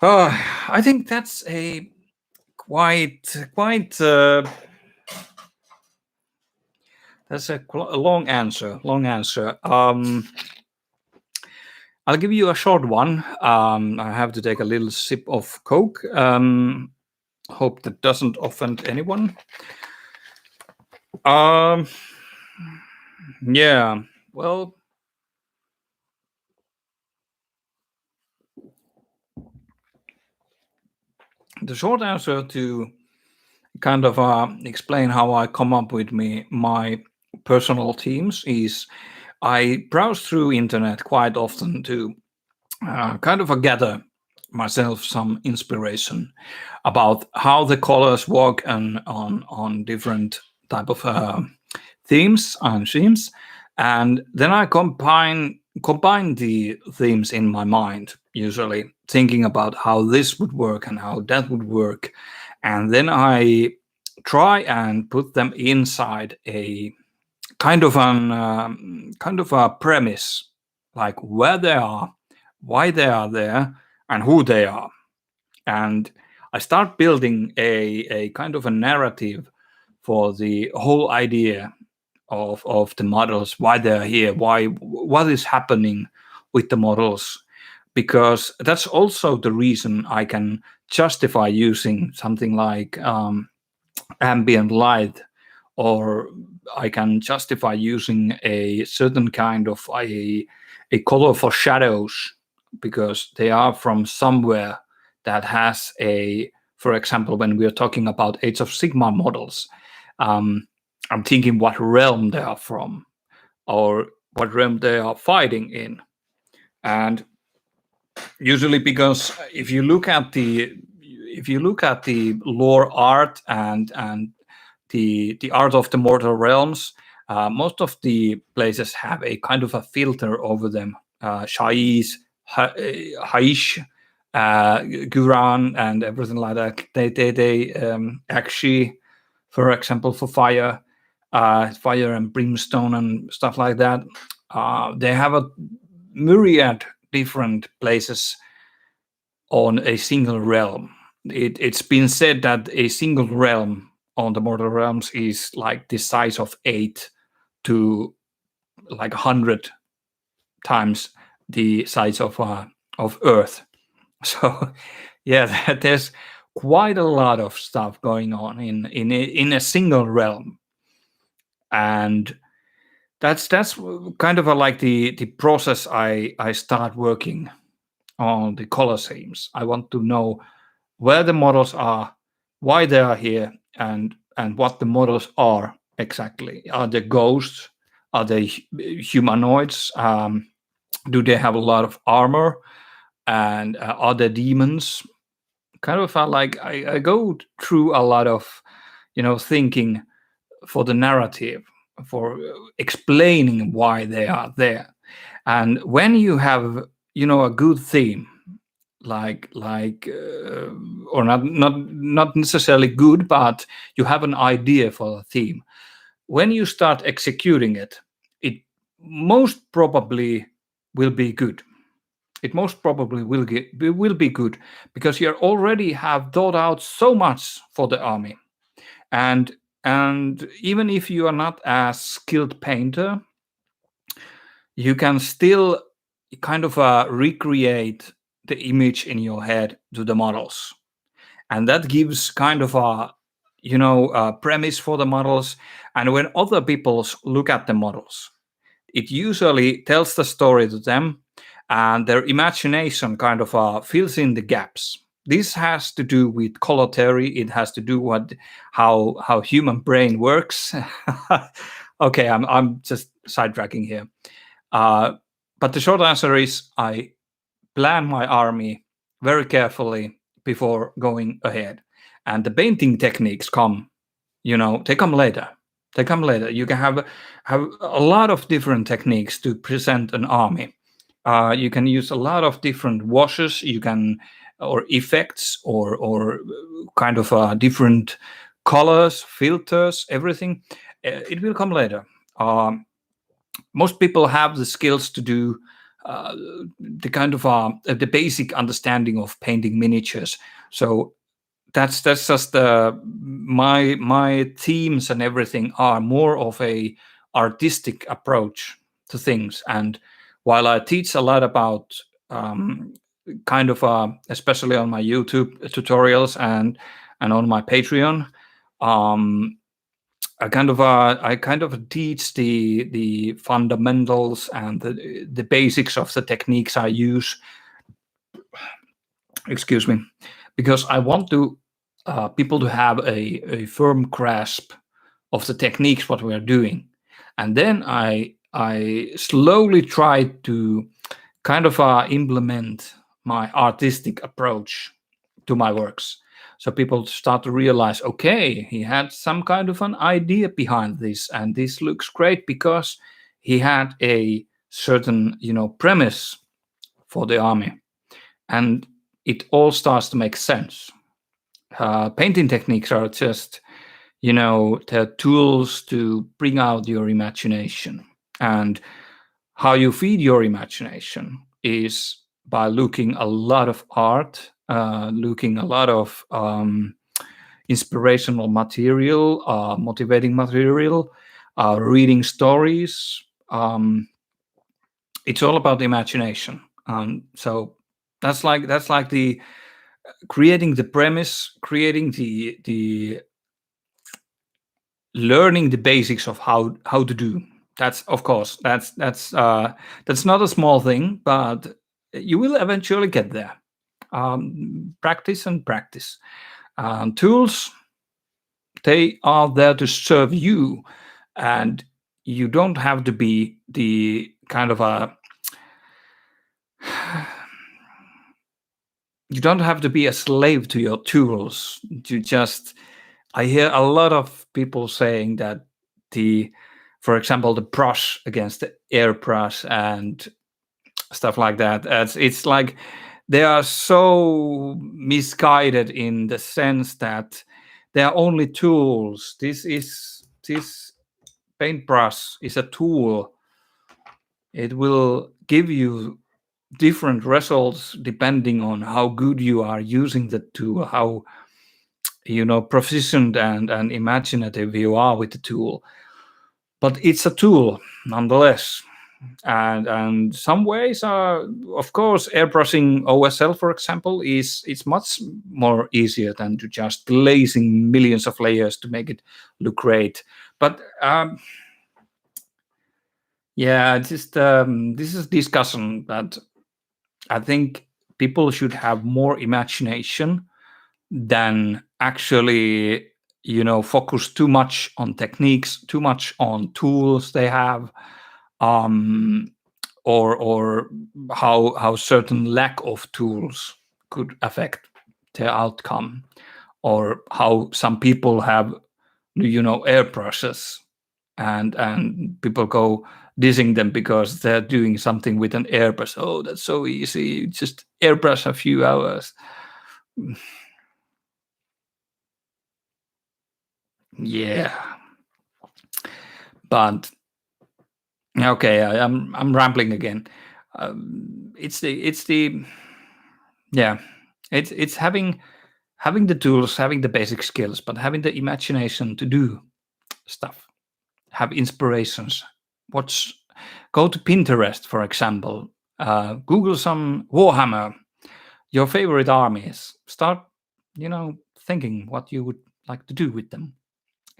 I think that's a quite. That's a long answer. I'll give you a short one. I have to take a little sip of Coke. Hope that doesn't offend anyone. Yeah. Well, the short answer to kind of explain how I come up with my personal themes is I browse through internet quite often to kind of gather myself some inspiration about how the colors work on different type of themes and themes, and then I combine the themes in my mind, usually thinking about how this would work and how that would work, and then I try and put them inside a kind of a premise, like where they are, why they are there, and who they are. And I start building a kind of a narrative for the whole idea of the models, why they're here, what is happening with the models, because that's also the reason I can justify using something like ambient light, or I can justify using a certain kind of a color for shadows, because they are from somewhere that has a, for example, when we are talking about Age of Sigmar models, I'm thinking what realm they are from, or what realm they are fighting in. And usually, because if you look at the lore art and the art of the mortal realms, most of the places have a kind of a filter over them. Shais, Haish, Guran, and everything like that. They actually, for example, for fire and brimstone and stuff like that. They have a myriad different places on a single realm. It's been said that a single realm on the mortal realms is like the size of 8 to like 100 times the size of Earth. So yeah, there's quite a lot of stuff going on in a single realm, and that's kind of like the process I start working on the color schemes. I want to know where the models are, why they are here, and what the models are exactly. Are they ghosts? Are they humanoids? Do they have a lot of armor? And are they demons? Kind of like I go through a lot of thinking for the narrative, for explaining why they are there. And when you have a good theme, like or not necessarily good, but you have an idea for the theme, when you start executing it, it most probably will be good. It most probably will be good, because you already have thought out so much for the army. And even if you are not a skilled painter, you can still kind of recreate the image in your head to the models, and that gives kind of a premise for the models. And when other people look at the models, it usually tells the story to them, and their imagination kind of fills in the gaps. This has to do with color theory. It has to do with how human brain works. Okay, I'm just sidetracking here. Uh, but the short answer is I plan my army very carefully before going ahead. And the painting techniques come, they come later. They come later. You can have a lot of different techniques to present an army. You can use a lot of different washes. You can, or effects, or kind of different colors, filters, everything. It will come later. Most people have the skills to do uh, the kind of the basic understanding of painting miniatures. So that's just my themes and everything are more of a artistic approach to things. And while I teach a lot about kind of especially on my YouTube tutorials and on my Patreon, um, I kind of teach the fundamentals and the basics of the techniques I use. Excuse me, because I want to people to have a firm grasp of the techniques what we are doing, and then I slowly try to kind of implement my artistic approach to my works. So people start to realize, okay, he had some kind of an idea behind this, and this looks great because he had a certain, premise for the army, and it all starts to make sense. Painting techniques are just, the tools to bring out your imagination, and how you feed your imagination is by looking a lot of art, looking a lot of inspirational material, motivating material, reading stories. It's all about imagination. So that's like the creating the premise, creating the learning the basics of how to do. That's, of course, that's not a small thing, but you will eventually get there. Practice and practice. Tools, they are there to serve you, and you don't have to be the kind of a you don't have to be a slave to your tools. You just I hear a lot of people saying that for example, the brush against the airbrush and stuff like that. It's like they are so misguided in the sense that they are only tools. This paintbrush is a tool. It will give you different results depending on how good you are using the tool, how proficient and imaginative you are with the tool. But it's a tool nonetheless. And some ways are, of course, airbrushing OSL, for example, is it's much more easier than to just glazing millions of layers to make it look great. But yeah, just this is discussion. But I think people should have more imagination than actually, focus too much on techniques, too much on tools they have, or how certain lack of tools could affect their outcome, or how some people have, airbrushes, and people go dissing them because they're doing something with an airbrush. Oh, that's so easy, just airbrush a few hours. Yeah, but okay, I'm rambling again. It's the yeah, it's having the tools, having the basic skills, but having the imagination to do stuff, have inspirations. Watch, go to Pinterest, for example. Google some Warhammer, your favorite armies. Start, thinking what you would like to do with them,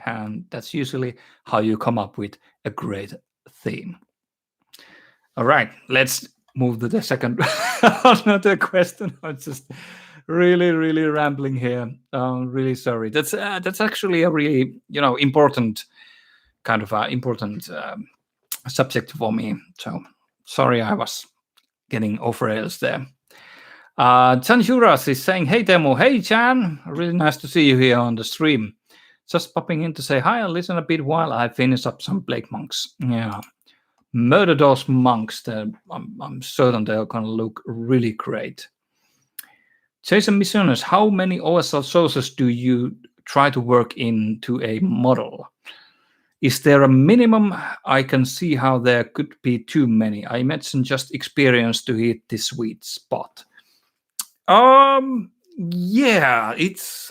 and that's usually how you come up with a great theme. All right, let's move to the second another question. I'm just really rambling here. Really sorry. That's actually a really important kind of important subject for me. So sorry, I was getting off rails there. Chan Juras is saying, "Hey Demo, hey Chan, really nice to see you here on the stream. Just popping in to say hi and listen a bit while I finish up some Plague Monks. Yeah, murder those monks. I'm certain they're gonna look really great." Jason Missiones, how many OSL sources do you try to work into a model? Is there a minimum? I can see how there could be too many. I imagine just experience to hit the sweet spot. Yeah, it's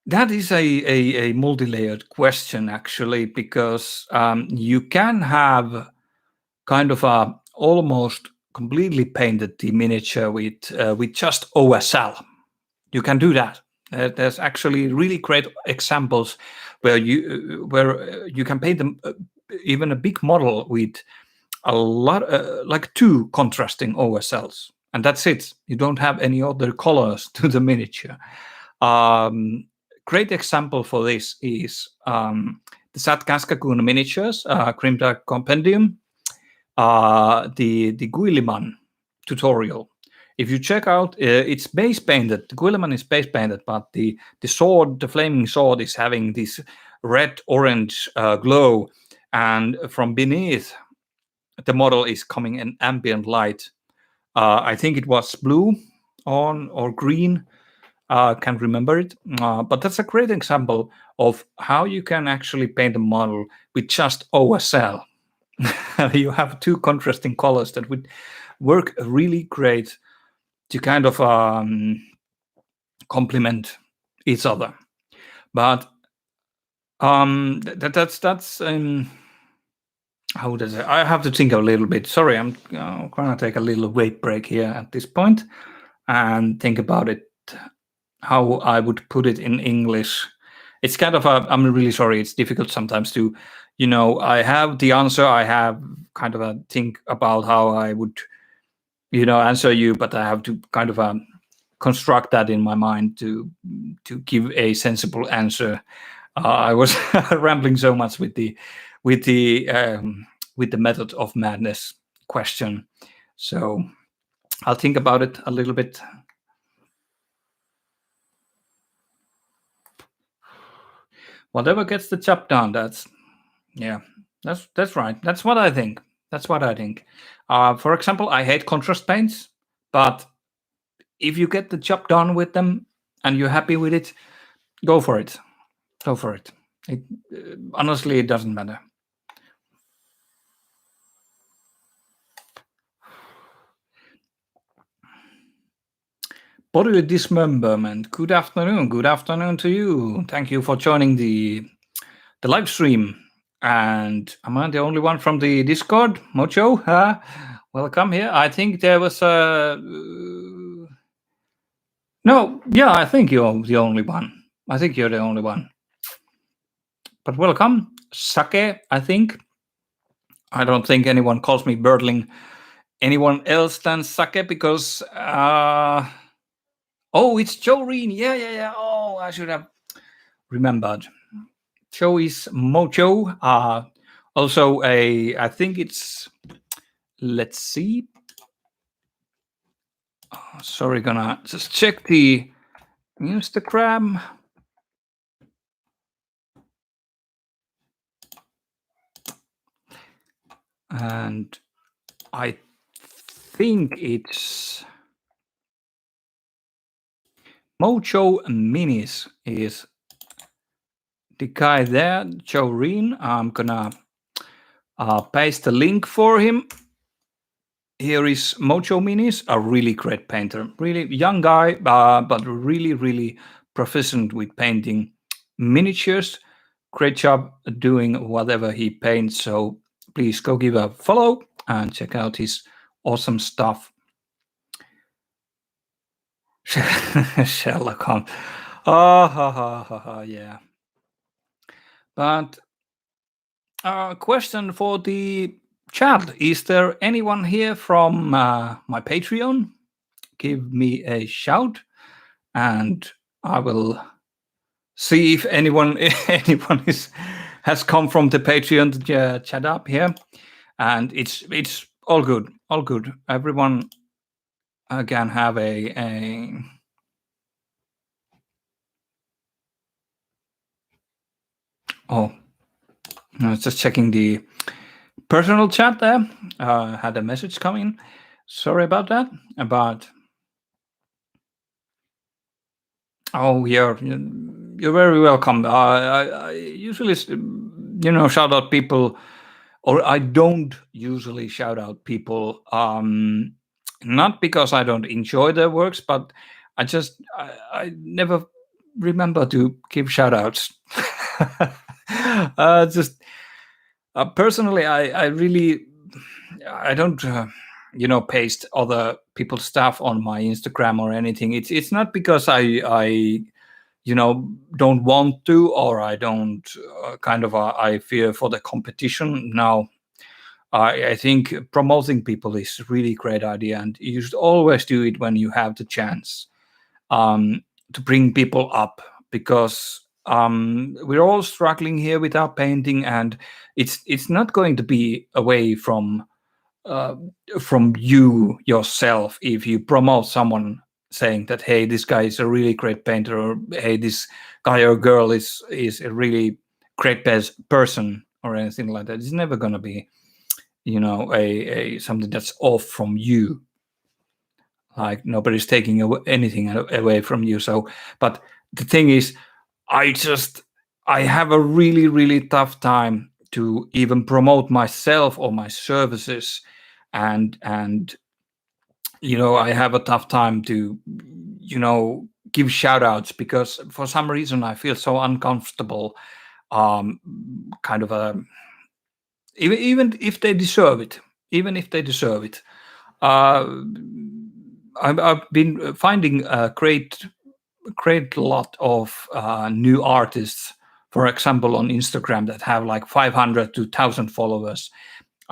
that is a multi-layered question actually, because you can have kind of a almost completely painted the miniature with just OSL. You can do that. There's actually really great examples where you can paint them, even a big model with a lot, like 2 contrasting OSLs, and that's it. You don't have any other colors to the miniature. Great example for this is the Sat Kaskakun miniatures, Grimdark Compendium, the Guilliman tutorial. If you check out, it's base painted. The Guilliman is base painted, but the sword, the flaming sword, is having this red-orange glow, and from beneath the model is coming an ambient light. I think it was blue or green. Can't remember it, but that's a great example of how you can actually paint a model with just OSL. You have 2 contrasting colors that would work really great to kind of complement each other. But that's how does it? I have to think a little bit. Sorry, I'm gonna take a little weight break here at this point and think about it, how I would put it in English. It's kind of I'm really sorry. It's difficult sometimes to, I have the answer. I have kind of a think about how I would, answer you, but I have to kind of construct that in my mind to give a sensible answer. I was rambling so much with the method of madness question, so I'll think about it a little bit. Whatever gets the job done. That's right. That's what I think. For example, I hate contrast paints, but if you get the job done with them and you're happy with it, go for it. Honestly, it doesn't matter. Bodily dismemberment. Good afternoon. Good afternoon to you. Thank you for joining the live stream. And am I the only one from the Discord? Mocho? Welcome here. I think there was a... No, yeah, I think you're the only one. But welcome. Sake, I think. I don't think anyone calls me Birdling anyone else than Sake? Because oh, it's Joreen. Yeah. Oh, I should have remembered. Joe is Mojo. Also I think it's. Let's see. Oh, sorry, gonna just check the Instagram. And I think it's Mojo Minis is the guy there, Joe Reen. I'm gonna paste the link for him. Here is Mojo Minis, a really great painter. Really young guy, but really proficient with painting miniatures. Great job doing whatever he paints. So please go give a follow and check out his awesome stuff. Sherlock Holmes. Yeah. But question for the chat: is there anyone here from my Patreon? Give me a shout, and I will see if anyone has come from the Patreon to chat up here. And it's all good, all good. Everyone can have a oh. I was just checking the personal chat there. Had a message coming. Sorry about that. But oh, you're very welcome. I usually, shout out people, or I don't usually shout out people. Not because I don't enjoy their works, but I never remember to give shout outs. Just personally, I really I don't paste other people's stuff on my Instagram or anything. It's not because I don't want to, or I don't I fear for the competition. No, I think promoting people is a really great idea, and you should always do it when you have the chance to bring people up, because we're all struggling here with our painting, and it's not going to be away from you yourself if you promote someone saying that, hey, this guy is a really great painter, or hey, this guy or girl is a really great person, or anything like that. It's never going to be a something that's off from you. Like, nobody's taking anything away from you. So, but the thing is, I have a really tough time to even promote myself or my services, and I have a tough time to give shout outs, because for some reason I feel so uncomfortable, kind of a even if they deserve it, uh, I've been finding a great lot of new artists, for example, on Instagram, that have like 500 to 1,000 followers,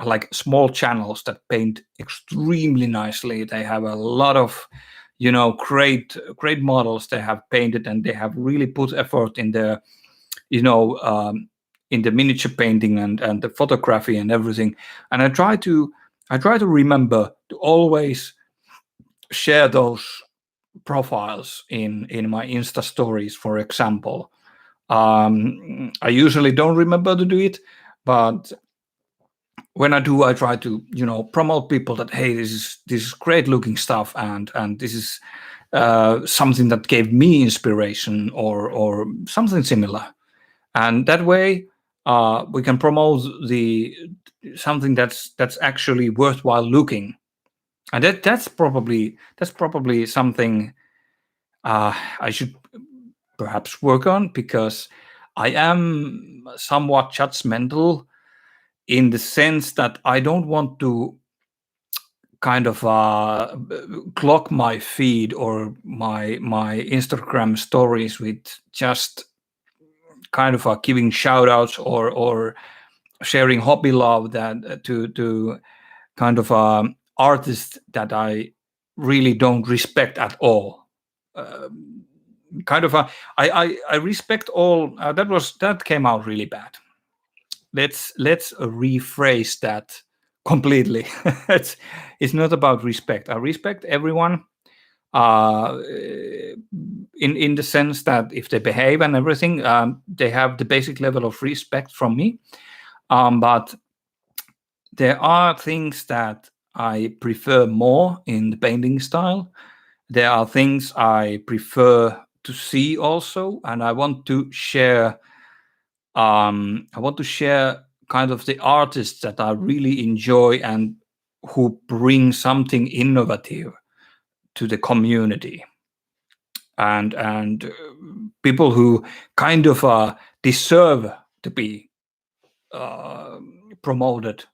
like small channels that paint extremely nicely. They have a lot of great models they have painted, and they have really put effort in their in the miniature painting and the photography and everything. And I try to remember to always share those profiles in my Insta stories, for example. I usually don't remember to do it, but when I do, I try to promote people that, hey, this is great looking stuff, and this is something that gave me inspiration, or something similar. And that way we can promote the something that's actually worthwhile looking. And that's probably something I should perhaps work on, because I am somewhat judgmental, in the sense that I don't want to kind of clock my feed or my Instagram stories with just kind of giving shout outs, or sharing hobby love, that to kind of artists that I really don't respect at all. Kind of a, I respect all. That came out really bad. Let's rephrase that completely. It's not about respect. I respect everyone, uh, in the sense that if they behave and everything, they have the basic level of respect from me. But there are things that I prefer more in the painting style. There are things I prefer to see also, and I want to share. I want to share kind of the artists that I really enjoy and who bring something innovative to the community, and people who kind of deserve to be uh, promoted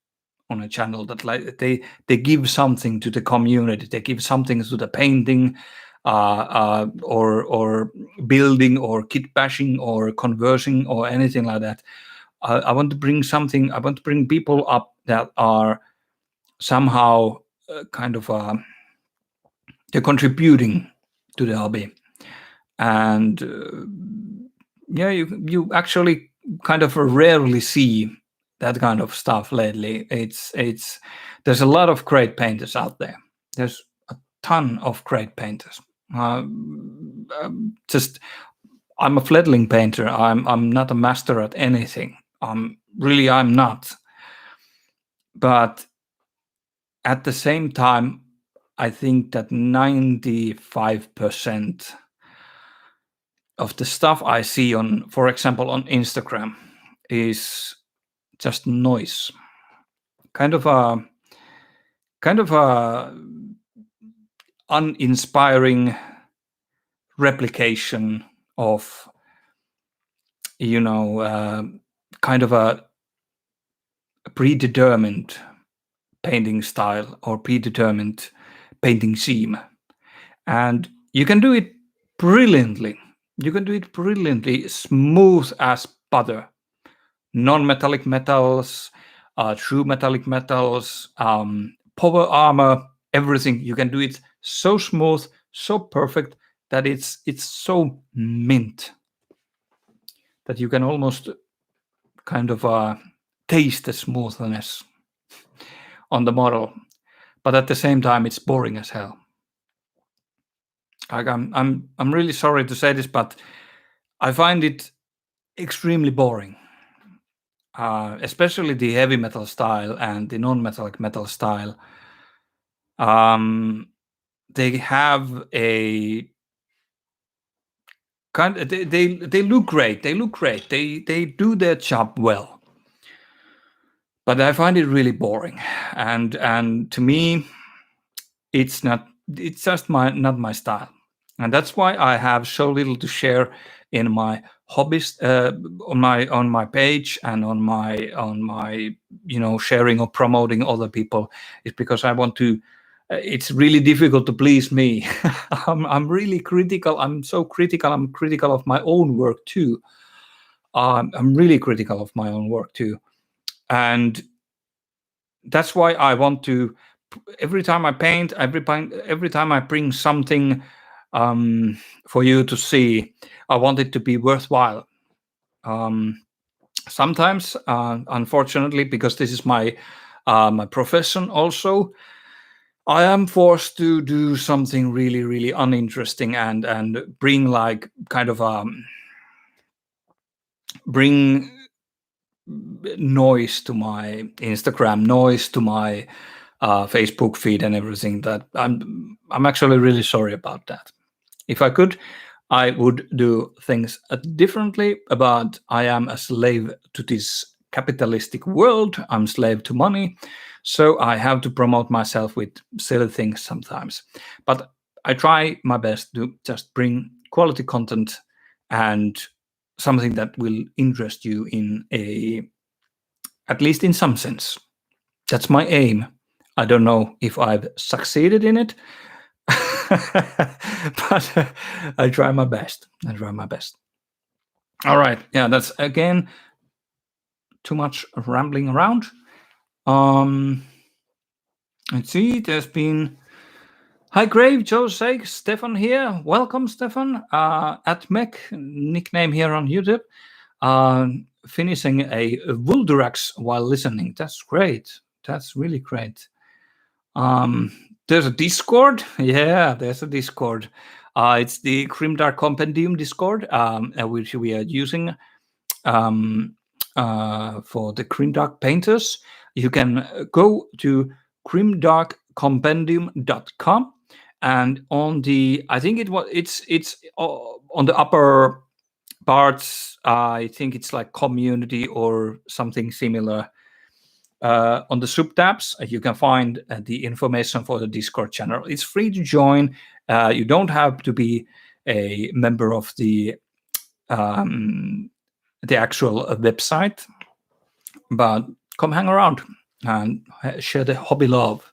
on a channel, that like they give something to the community, they give something to the painting, or building or kit bashing or conversing or anything like that. I want to bring something. I want to bring people up that are somehow kind of they're contributing to the hobby, and yeah, you actually kind of rarely see that kind of stuff lately. It's there's a lot of great painters out there. There's a ton of great painters. Just I'm a fledgling painter. I'm not a master at anything. I'm not. But at the same time, I think that 95% of the stuff I see on, for example, on Instagram, is just noise. Kind of a uninspiring replication of, kind of a predetermined painting style or predetermined painting scheme. And you can do it brilliantly. You can do it brilliantly, smooth as butter. Non-metallic metals, true metallic metals, power armor, everything. You can do it so smooth, so perfect that it's so mint that you can almost kind of taste the smoothness on the model, but at the same time it's boring as hell. Like I'm really sorry to say this, but I find it extremely boring. Especially the heavy metal style and the non-metallic metal style. They have a kind of, they look great. They look great. They do their job well. But I find it really boring, and to me, it's not. It's just not my style, and that's why I have so little to share in my hobbies, on my page and on my sharing or promoting other people. It's because I want to. It's really difficult to please me. I'm really critical. I'm so critical. I'm critical of my own work too. I'm really critical of my own work too, and that's why I want to. Every time I paint, every time I bring something for you to see, I want it to be worthwhile. Sometimes, unfortunately, because this is my profession, also, I am forced to do something really, really uninteresting and bring like kind of bring noise to my Instagram, noise to my Facebook feed and everything. That I'm actually really sorry about that. If I could, I would do things differently, but I am a slave to this capitalistic world. I'm slave to money, so I have to promote myself with silly things sometimes. But I try my best to just bring quality content and something that will interest you in at least in some sense. That's my aim. I don't know if I've succeeded in it, but I try my best. I try my best. All right. Yeah, that's again too much rambling around. Um, Let's see. There's been hi Grave, Joe Sake, Stefan here. Welcome, Stefan. At Mech, nickname here on YouTube. Finishing a Wuldurax while listening. That's great. That's really great. There's a Discord. Yeah, there's a Discord. It's the Grimdark Compendium Discord, which we are using for the Grimdark painters. You can go to grimdarkcompendium.com, and on the I think it's on the upper parts. I think it's like community or something similar. On the subtabs, you can find the information for the Discord channel. It's free to join. You don't have to be a member of the actual website, but come hang around and share the hobby love.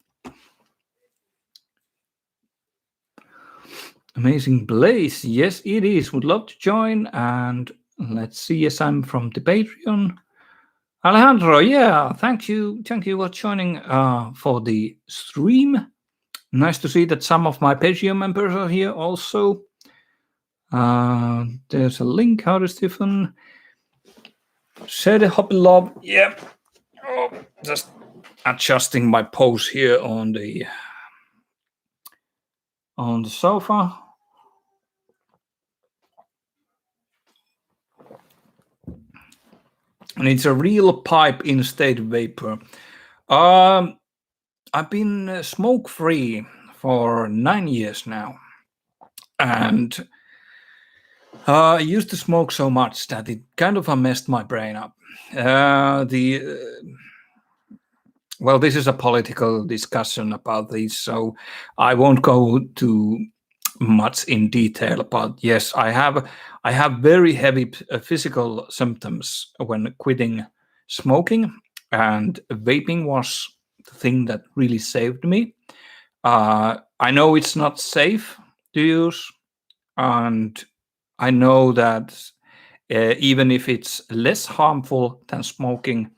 Amazing Blaze. Yes, it is. Would love to join. And let's see. Yes, I'm from the Patreon. Alejandro, yeah, thank you for joining for the stream. Nice to see that some of my Patreon members are here also. There's a link. How does Stephen share the hobby love? Yeah. Oh, just adjusting my pose here on the sofa. And it's a real pipe instate vapor. I've been smoke free for 9 years now, and I used to smoke so much that it kind of messed my brain up. Well, this is a political discussion about this, so I won't go too much in detail. But yes, I have very heavy physical symptoms when quitting smoking, and vaping was the thing that really saved me. I know it's not safe to use, and I know that even if it's less harmful than smoking,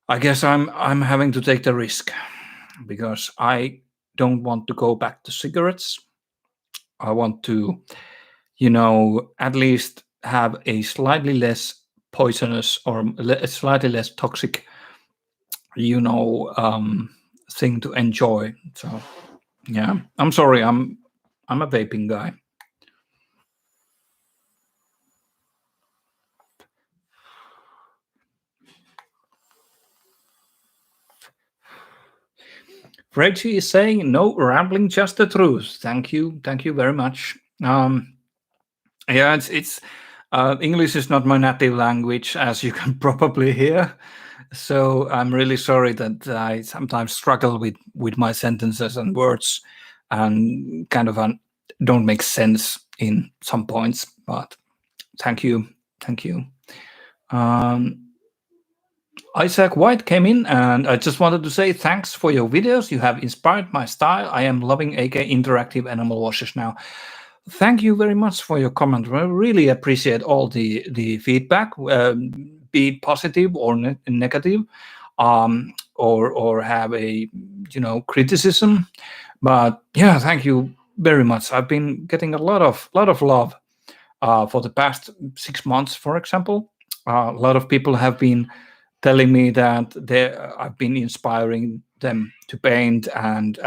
I guess I'm having to take the risk because I don't want to go back to cigarettes. I want to, at least have a slightly less poisonous or slightly less toxic, thing to enjoy. So, yeah, I'm sorry, I'm a vaping guy. Reggie is saying no rambling, just the truth. Thank you very much. Yeah, it's English is not my native language, as you can probably hear. So I'm really sorry that I sometimes struggle with my sentences and words, and kind of don't make sense in some points. But thank you. Isaac White came in, and I just wanted to say thanks for your videos. You have inspired my style. I am loving AK interactive animal washes now. Thank you very much for your comment. I really appreciate all the feedback, be it positive or negative, or have a criticism. But yeah, thank you very much. I've been getting a lot of love for the past 6 months, for example. A lot of people have been telling me that I've been inspiring them to paint and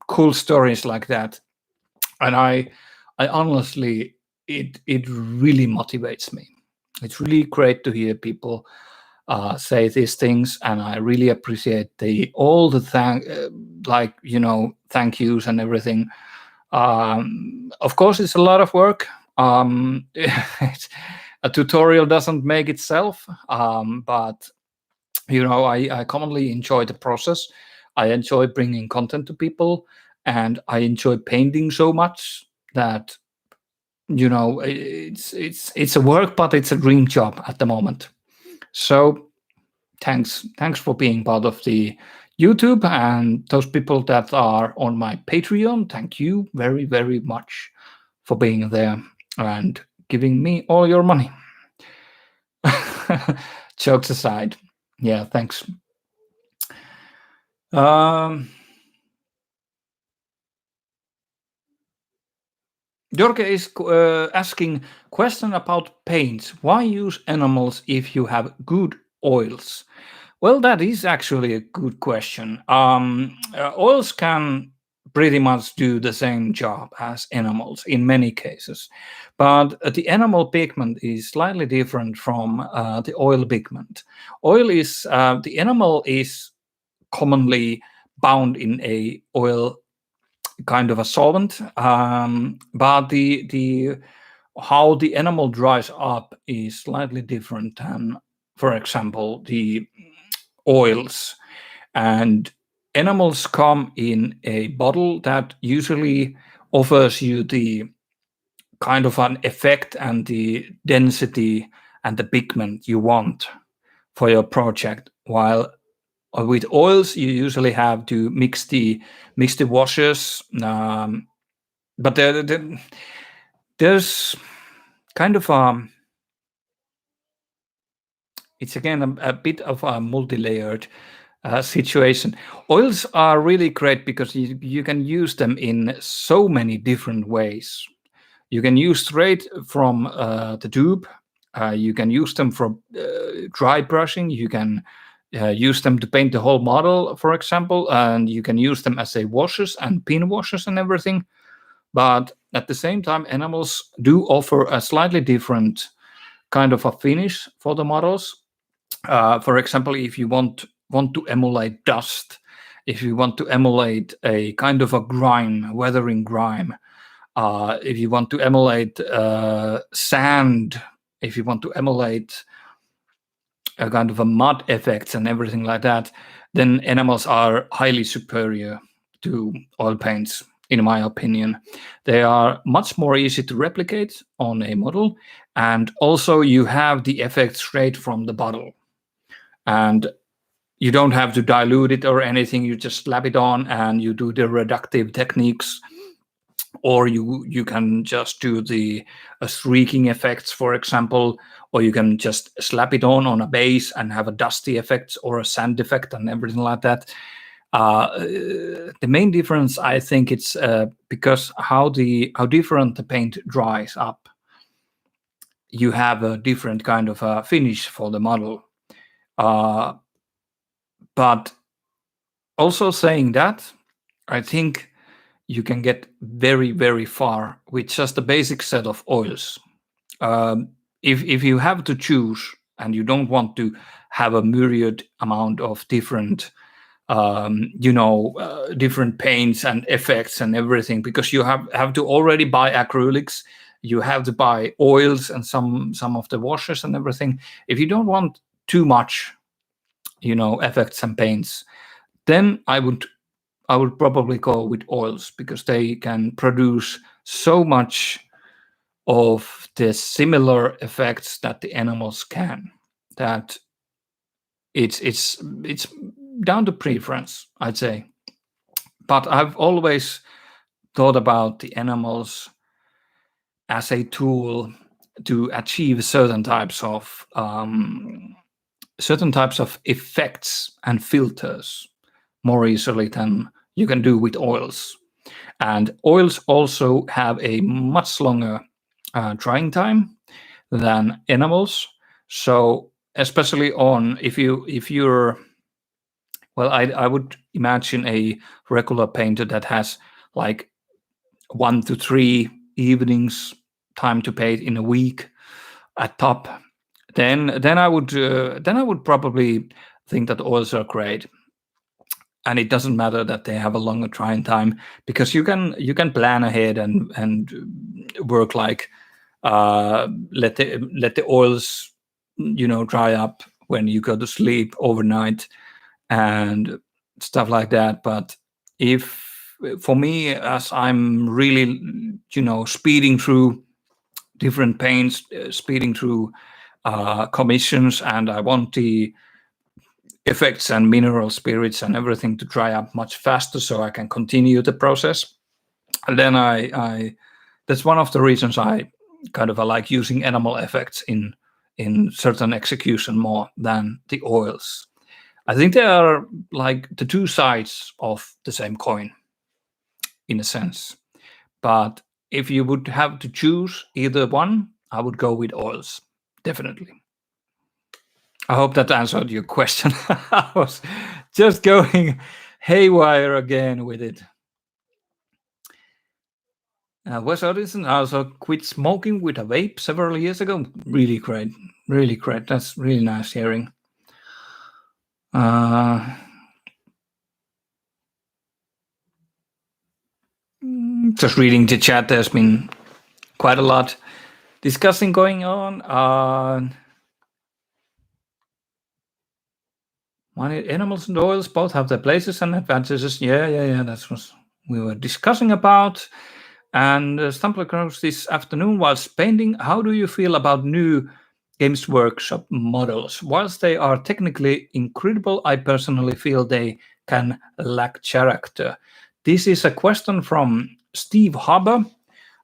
cool stories like that, and I honestly, it really motivates me. It's really great to hear people say these things, and I really appreciate all the thank yous and everything. Of course, it's a lot of work. A tutorial doesn't make itself, but I commonly enjoy the process. I enjoy bringing content to people, and I enjoy painting so much that it's a work, but it's a dream job at the moment. So thanks for being part of the YouTube, and those people that are on my Patreon, thank you very, very much for being there and giving me all your money. Jokes aside, yeah, thanks. Um, Jorge is asking question about paints. Why use animals if you have good oils? Well, that is actually a good question. Oils can pretty much do the same job as animals in many cases, but the animal pigment is slightly different from the oil pigment. Oil is the animal is commonly bound in a oil kind of a solvent, but the how the animal dries up is slightly different than, for example, the oils. And animals come in a bottle that usually offers you the kind of an effect and the density and the pigment you want for your project, while with oils you usually have to mix the washes, but there's kind of it's again a bit of a multi-layered situation. Oils are really great because you can use them in so many different ways. You can use straight from the tube. You can use them for dry brushing. You can use them to paint the whole model, for example, and you can use them as a washes and pin washes and everything. But at the same time, animals do offer a slightly different kind of a finish for the models. For example, if you want to emulate dust, if you want to emulate a kind of a grime, weathering grime, if you want to emulate sand, if you want to emulate a kind of a mud effects and everything like that, then animals are highly superior to oil paints, in my opinion. They are much more easy to replicate on a model, and also you have the effect straight from the bottle. And you don't have to dilute it or anything. You just slap it on and you do the reductive techniques, or you can just do the streaking effects, for example, or you can just slap it on a base and have a dusty effect or a sand effect and everything like that. The main difference, I think, it's because how different the paint dries up. You have a different kind of finish for the model. But also saying that, I think you can get very, very far with just a basic set of oils. If you have to choose and you don't want to have a myriad amount of different different paints and effects and everything, because you have to already buy acrylics, you have to buy oils and some of the washes and everything. If you don't want too much effects and paints, then I would probably go with oils, because they can produce so much of the similar effects that the animals can, that it's down to preference, I'd say. But I've always thought about the animals as a tool to achieve certain types of effects and filters more easily than you can do with oils. And oils also have a much longer drying time than animals. So especially on if you're well, I would imagine a regular painter that has like 1 to 3 evenings time to paint in a week at top. Then I would probably think that oils are great. And it doesn't matter that they have a longer drying time, because you can plan ahead and work like let the oils dry up when you go to sleep overnight and stuff like that. But if for me, as I'm really speeding through different paints, speeding through commissions, and I want the effects and mineral spirits and everything to dry up much faster so I can continue the process. And then I that's one of the reasons I kind of like using animal effects in certain execution more than the oils. I think they are like the two sides of the same coin, in a sense. But if you would have to choose either one, I would go with oils, definitely. I hope that answered your question. I was just going haywire again with it. Wes Odinson also quit smoking with a vape several years ago. Really great. Really great. That's really nice hearing. Just reading the chat, there's been quite a lot discussing going on. Animals and oils both have their places and advantages. Yeah. That's what we were discussing about. And stumbled across this afternoon whilst painting. How do you feel about new Games Workshop models? Whilst they are technically incredible, I personally feel they can lack character. This is a question from Steve Haber.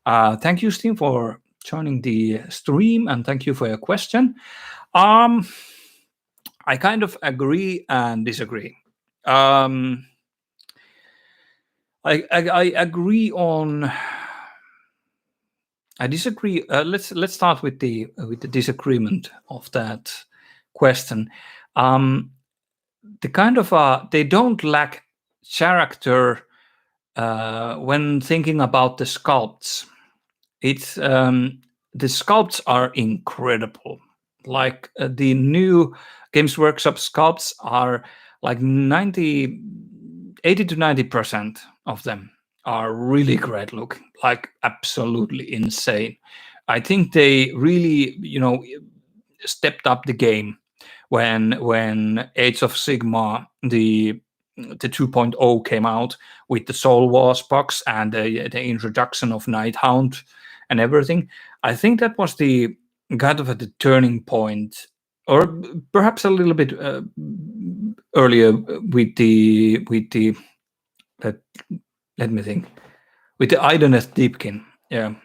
Thank you, Steve, for joining the stream, and thank you for your question. I kind of agree and disagree. I agree on. I disagree. Let's start with the disagreement of that question. The kind of they don't lack character when thinking about the sculpts. It's the sculpts are incredible. Like the new Games Workshop sculpts are like 80 to 90% of them are really great looking, like absolutely insane. I think they really, stepped up the game when Age of Sigmar, the 2.0 came out with the Soul Wars box and the introduction of Nighthound and everything. I think that was the kind of the turning point, or perhaps a little bit earlier with the let me think, with the Idoneth Deepkin. Yeah,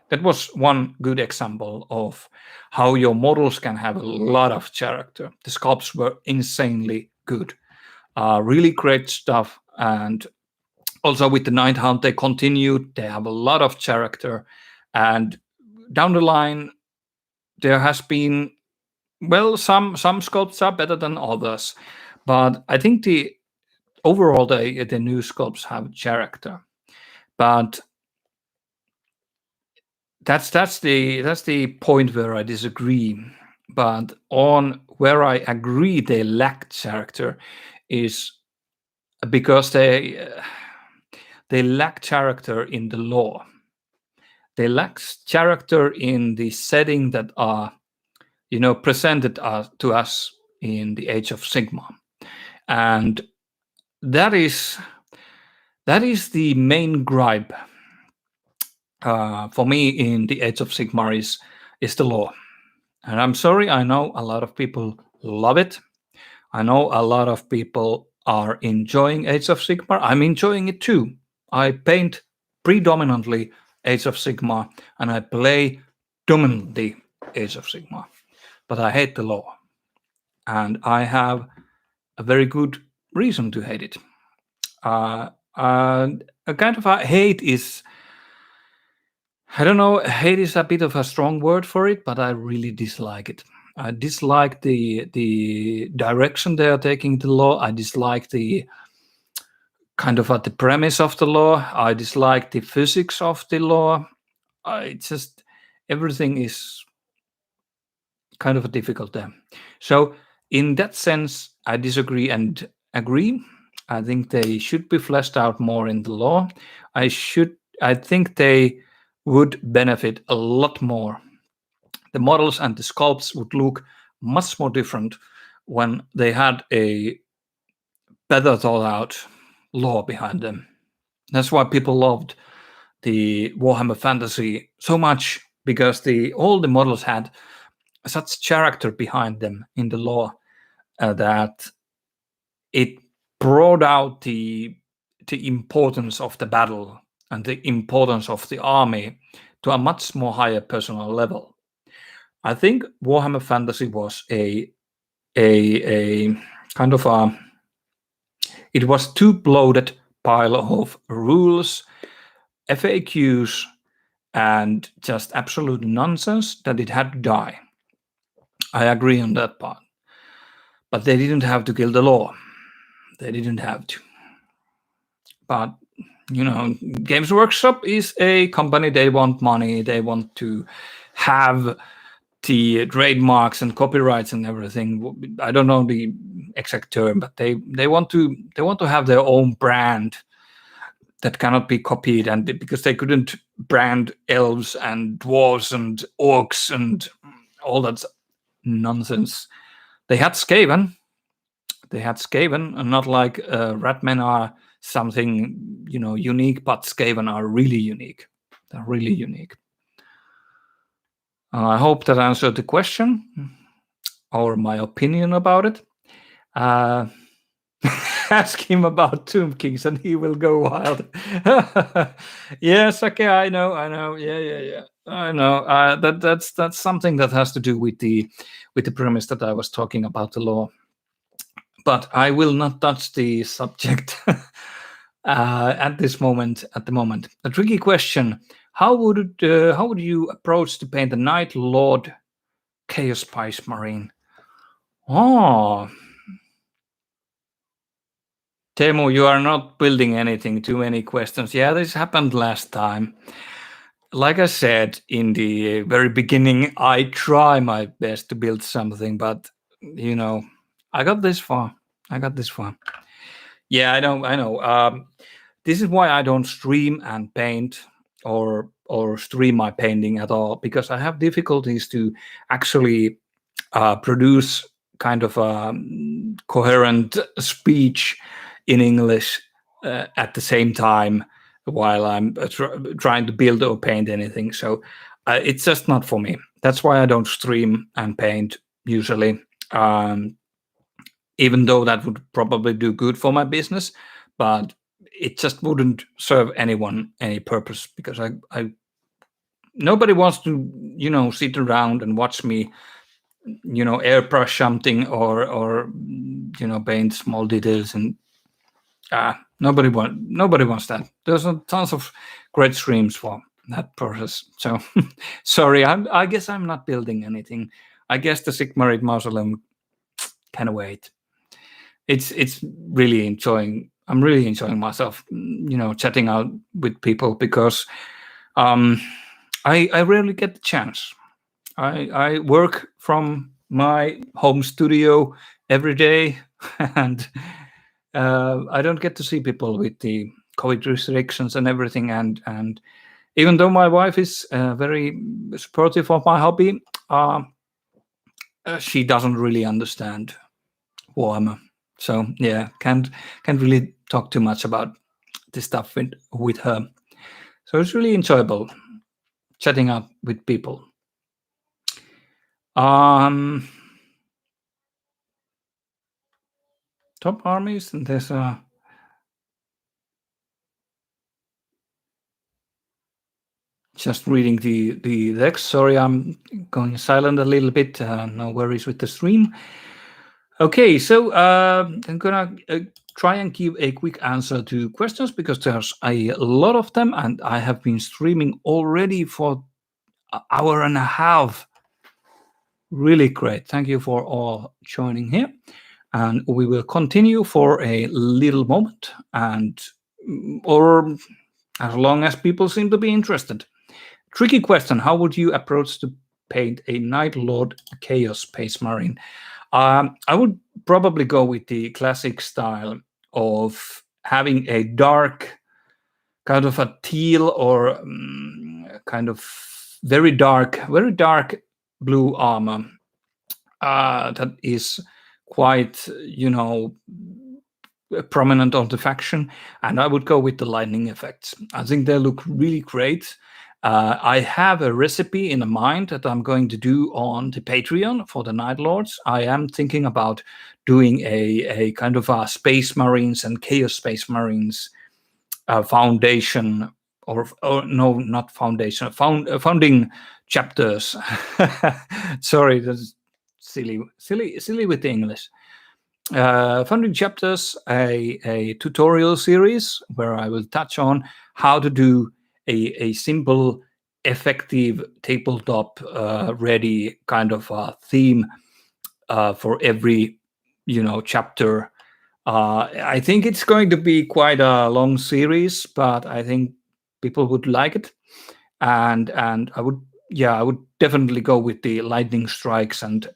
that was one good example of how your models can have a lot of character. The sculpts were insanely good, really great stuff. And also with the Nighthound, they continued. They have a lot of character, and down the line, there has been, well, some sculpts are better than others, but I think the overall the new sculpts have character. But that's the point where I disagree. But on where I agree they lack character is because they lack character in the lore. They lack character in the setting that are presented to us in the Age of Sigmar, and that is the main gripe for me in the Age of Sigmar is the lore. And I'm sorry, I know a lot of people love it. I know a lot of people are enjoying Age of Sigmar. I'm enjoying it too. I paint predominantly Age of Sigmar, and I play dominantly Age of Sigmar. But I hate the lore. And I have a very good reason to hate it. A kind of a hate is, I don't know, hate is a bit of a strong word for it, but I really dislike it. I dislike the direction they are taking the law. I dislike the kind of the premise of the law. I dislike the physics of the law. It's just everything is kind of difficult there. So in that sense, I disagree and agree. I think they should be fleshed out more in the law. I think they would benefit a lot more. The models and the sculpts would look much more different when they had a better thought out law behind them. That's why people loved the Warhammer Fantasy so much, because all the models had such character behind them in the law that it brought out the importance of the battle and the importance of the army to a much more higher personal level. I think Warhammer Fantasy was a kind of it was too bloated pile of rules, FAQs, and just absolute nonsense that it had to die. I agree on that part. But they didn't have to kill the law. They didn't have to. But, Games Workshop is a company. They want money. They want to have the trademarks and copyrights and everything. I don't know the exact term, but they want to have their own brand that cannot be copied, and because they couldn't brand elves and dwarves and orcs and all that nonsense. They had Skaven, and not like Ratmen are something unique, but Skaven are really unique. They're really unique. I hope that answered the question or my opinion about it. Ask him about Tomb Kings and he will go wild. Yes, okay, I know. Yeah. I know. That's something that has to do with the premise that I was talking about the law. But I will not touch the subject at the moment. A tricky question: How would you approach to paint the Night Lord Chaos Spice Marine? Oh, Teemu, you are not building anything. Too many questions. Yeah, this happened last time. Like I said in the very beginning, I try my best to build something, but I got this far. Yeah, I know. This is why I don't stream and paint or stream my painting at all, because I have difficulties to actually produce kind of a coherent speech in English at the same time while I'm trying to build or paint anything. So it's just not for me. That's why I don't stream and paint usually. Even though that would probably do good for my business, but it just wouldn't serve anyone any purpose, because I nobody wants to sit around and watch me airbrush something or paint small details, and nobody wants that. There's tons of great streams for that process. So sorry, I guess I'm not building anything. I guess the Sigmarid Mausoleum can wait. It's really enjoying. I'm really enjoying myself, chatting out with people, because I rarely get the chance. I work from my home studio every day, and I don't get to see people with the COVID restrictions and everything. And even though my wife is very supportive of my hobby, she doesn't really understand Warhammer. So yeah, can't really talk too much about this stuff with her. So it's really enjoyable chatting up with people. Top armies, and there's just reading the text. Sorry, I'm going silent a little bit. No worries with the stream. Okay, so I'm gonna try and give a quick answer to questions, because there's a lot of them, and I have been streaming already for an hour and a half. Really great. Thank you for all joining here. And we will continue for a little moment, or as long as people seem to be interested. Tricky question: How would you approach to paint a Night Lord Chaos Space Marine? I would probably go with the classic style of having a dark, kind of a teal or kind of very dark blue armor that is quite, prominent on the faction, and I would go with the lightning effects. I think they look really great. I have a recipe in mind that I'm going to do on the Patreon for the Night Lords. I am thinking about doing a kind of a Space Marines and Chaos Space Marines foundation, or no, not foundation, founding chapters. Sorry, that's silly with the English. Founding Chapters, a tutorial series where I will touch on how to do a simple, effective tabletop ready kind of theme for every chapter. I think it's going to be quite a long series, but I think people would like it, and I would definitely go with the lightning strikes and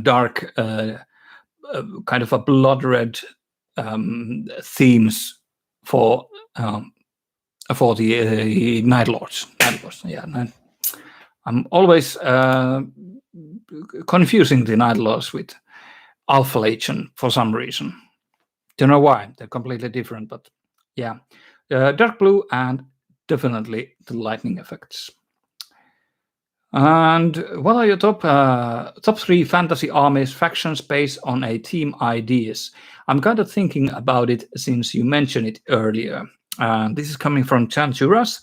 dark kind of a blood red themes for the Night Lords. Night Lords, yeah. I'm always confusing the Night Lords with Alpha Legion for some reason. Don't know why. They're completely different, but yeah. Dark blue and definitely the lightning effects. And what are your top 3 fantasy armies factions based on a team ideas? I'm kind of thinking about it since you mentioned it earlier. This is coming from Chan Churas.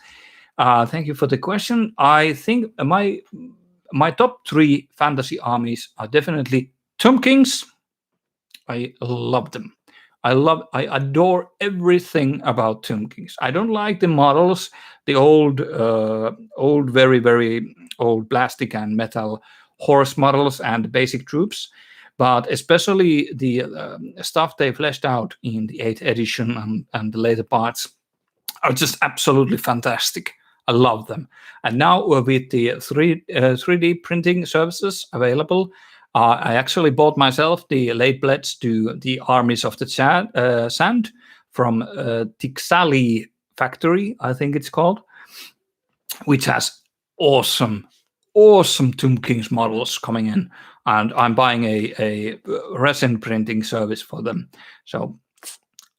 Thank you for the question. I think my top 3 fantasy armies are definitely Tomb Kings. I love them. I adore everything about Tomb Kings. I don't like the models, the old, very, very old plastic and metal horse models and basic troops, but especially the stuff they fleshed out in the 8th edition and the later parts are just absolutely fantastic. I love them. And now with the 3D printing services available, I actually bought myself the late pledge to the Armies of the Sand from Tixali Factory, I think it's called, which has awesome Tomb Kings models coming in. And I'm buying a resin printing service for them. So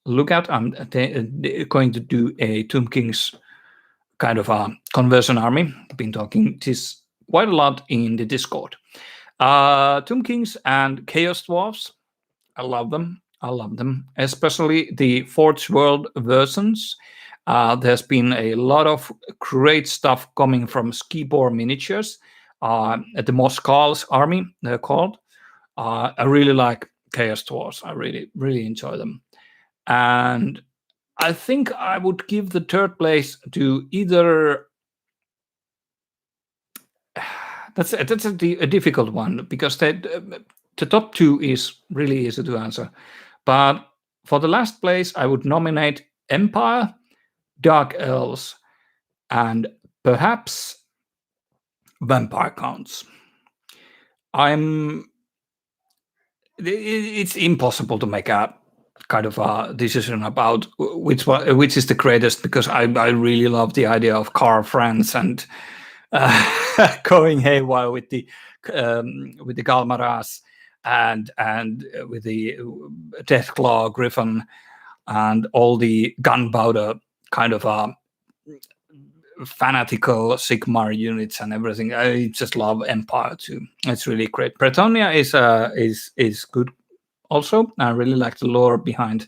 look out, I'm going to do a Tomb Kings kind of a conversion army. I've been talking this quite a lot in the Discord. Tomb Kings and Chaos Dwarfs, I love them. Especially the Forge World versions. There's been a lot of great stuff coming from Skibor Miniatures at the Moskal's army, they're called. I really like Chaos Dwarfs. I really, really enjoy them. And I think I would give the 3rd place to either. That's a difficult one because the top 2 is really easy to answer. But for the last place, I would nominate Empire, Dark Elves, and perhaps Vampire Counts. It's impossible to make a kind of a decision about which is the greatest, because I really love the idea of car friends and going haywire with the Galmaras and with the Deathclaw Griffin and all the gunpowder kind of fanatical Sigmar units and everything. I just love Empire too. It's really great. Bretonia is good also. I really like the lore behind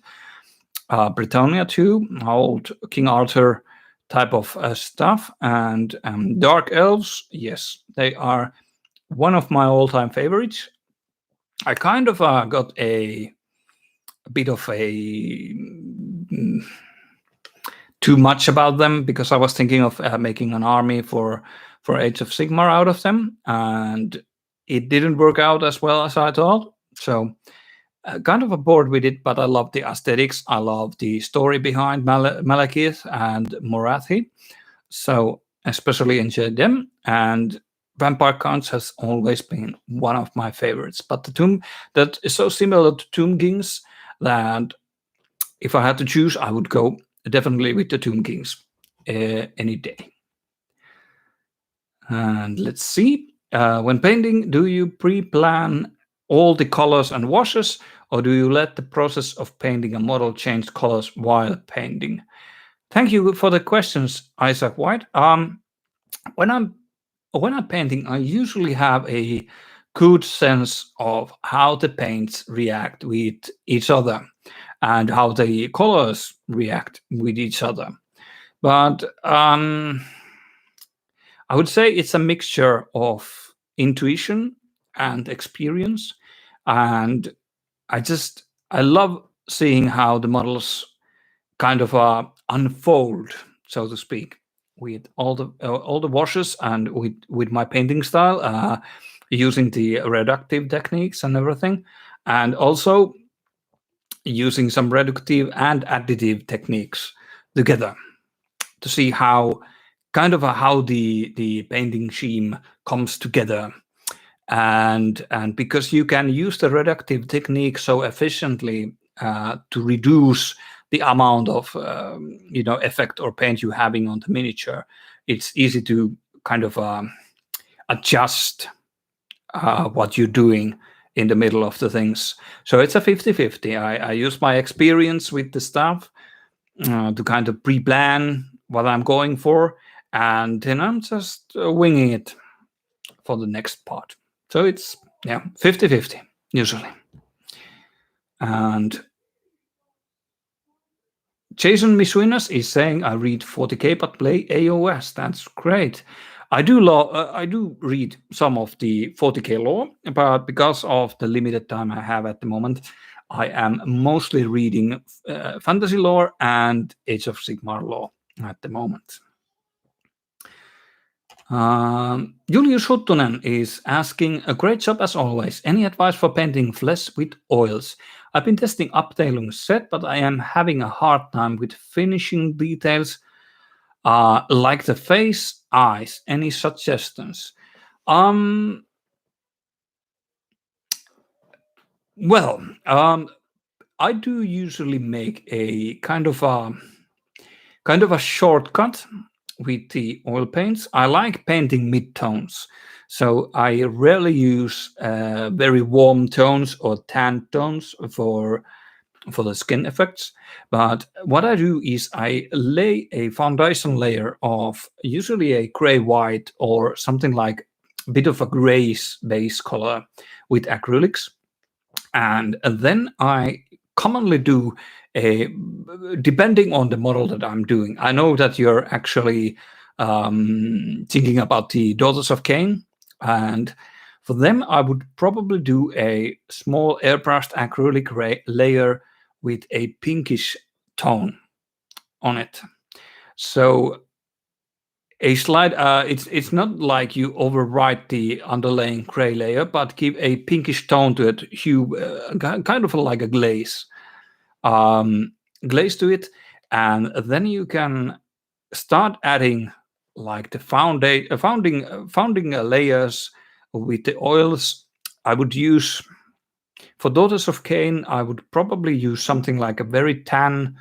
Bretonia too, old King Arthur type of stuff. And Dark Elves, yes, they are one of my all-time favorites. I kind of got a bit of a too much about them because I was thinking of making an army for Age of Sigmar out of them, and it didn't work out as well as I thought. So kind of bored with it, but I love the aesthetics. I love the story behind Malekith and Morathi. So especially enjoyed them. And Vampire Counts has always been one of my favorites. But the Tomb that is so similar to Tomb Kings that if I had to choose, I would go definitely with the Tomb Kings any day. And let's see. When painting, do you pre-plan all the colors and washes, or do you let the process of painting a model change colors while painting? Thank you for the questions, Isaac White. When I'm painting, I usually have a good sense of how the paints react with each other and how the colors react with each other. But I would say it's a mixture of intuition and experience. And I love seeing how the models kind of unfold, so to speak, with all the washes and with my painting style, using the reductive techniques and everything, and also using some reductive and additive techniques together to see how how the painting scheme comes together. And because you can use the reductive technique so efficiently to reduce the amount of effect or paint you're having on the miniature, it's easy to kind of adjust what you're doing in the middle of the things. So it's a 50-50. I use my experience with the stuff to kind of pre-plan what I'm going for, and then I'm just winging it for the next part. So it's 50-50 usually. And Jason Misuinas is saying, I read 40k but play AOS. That's great. I do read some of the 40k lore, but because of the limited time I have at the moment, I am mostly reading fantasy lore and Age of Sigmar lore at the moment. Julius Huttunen is asking, a great job as always. Any advice for painting flesh with oils? I've been testing Abteilung set, but I am having a hard time with finishing details like the face, eyes. Any suggestions? Well, I do usually make a kind of a shortcut with the oil paints. I like painting mid-tones, so I rarely use very warm tones or tan tones for the skin effects. But what I do is I lay a foundation layer of usually a gray-white or something like a bit of a grayish base color with acrylics, and then I commonly do depending on the model that I'm doing. I know that you're actually thinking about the Daughters of Cain, and for them I would probably do a small airbrushed acrylic layer with a pinkish tone on it. So a slide, it's not like you overwrite the underlying gray layer, but give a pinkish tone to it, hue, kind of like a glaze to it, and then you can start adding like the founding layers with the oils. I would use for Daughters of Cain. I would probably use something like a very tan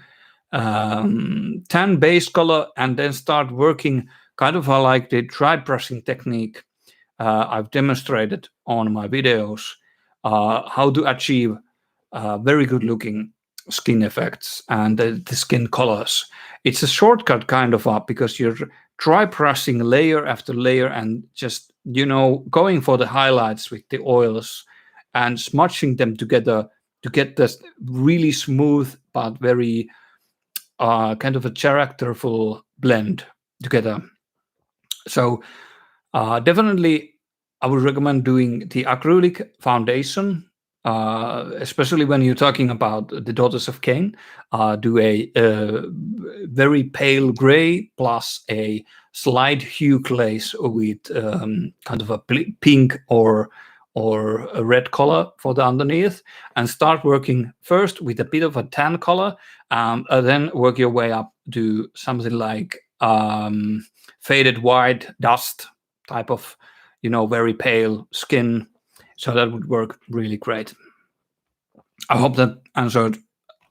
base color, and then start working kind of like the dry brushing technique I've demonstrated on my videos, how to achieve very good looking skin effects and the skin colors. It's a shortcut kind of because you're dry brushing layer after layer and just going for the highlights with the oils and smudging them together to get this really smooth but very kind of a characterful blend together. So definitely I would recommend doing the acrylic foundation, especially when you're talking about the Daughters of Cain. Do a very pale gray plus a slight hue glaze with kind of a pink or a red color for the underneath, and start working first with a bit of a tan color, and then work your way up to something like faded white dust type of very pale skin. So that would work really great. I hope that answered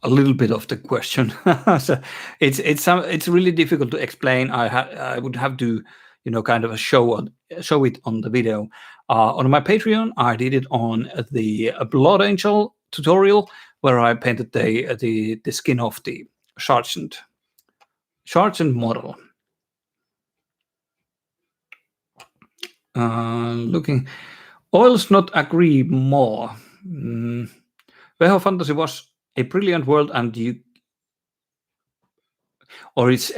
a little bit of the question. So it's really difficult to explain. I would have to kind of show it on the video. On my Patreon, I did it on the Blood Angel tutorial, where I painted the skin of the sergeant model. Looking, oils not agree more. Veho Fantasy was a brilliant world, and it's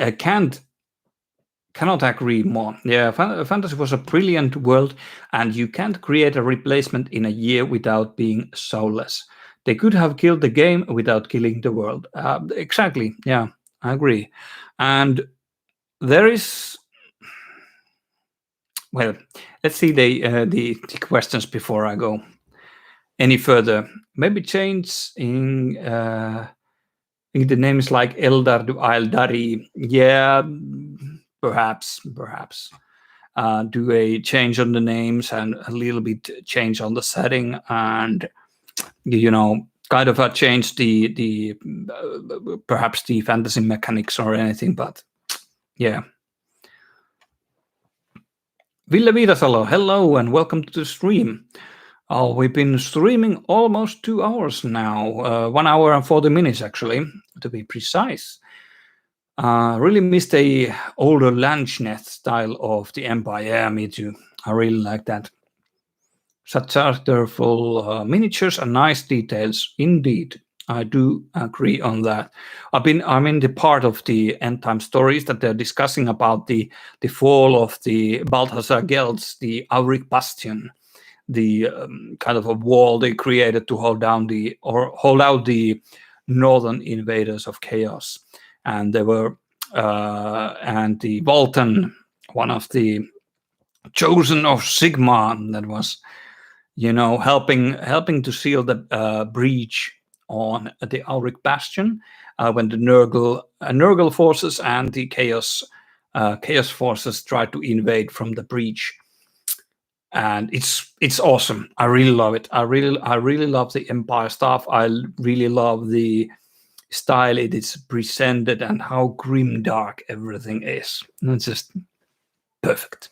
cannot agree more. Yeah, Fantasy was a brilliant world, and you can't create a replacement in a year without being soulless. They could have killed the game without killing the world. Exactly. Yeah, I agree. And there is, well, let's see the questions before I go any further. Maybe change in the names like Eldar to Aeldari. Yeah, perhaps. Do a change on the names and a little bit change on the setting, and kind of change the perhaps the fantasy mechanics or anything. But yeah. Ville Viitasalo, hello and welcome to the stream. Oh, we've been streaming almost 2 hours now, 1 hour and 40 minutes actually, to be precise. Really missed a older Lanchnet style of the Empire. Yeah, me too. I really like that. Such artful miniatures and nice details indeed. I do agree on that. I'm in the part of the end time stories that they're discussing about the fall of the Balthasar Gelds, the Auric Bastion, the kind of a wall they created to hold out the northern invaders of chaos. And they were and the Voltan, one of the chosen of Sigma, that was helping to seal the breach on the Auric Bastion when the Nurgle forces and the chaos forces tried to invade from the breach. And it's awesome. I really love it. I really love the Empire stuff. I really love the style it is presented and how grim dark everything is. And it's just perfect.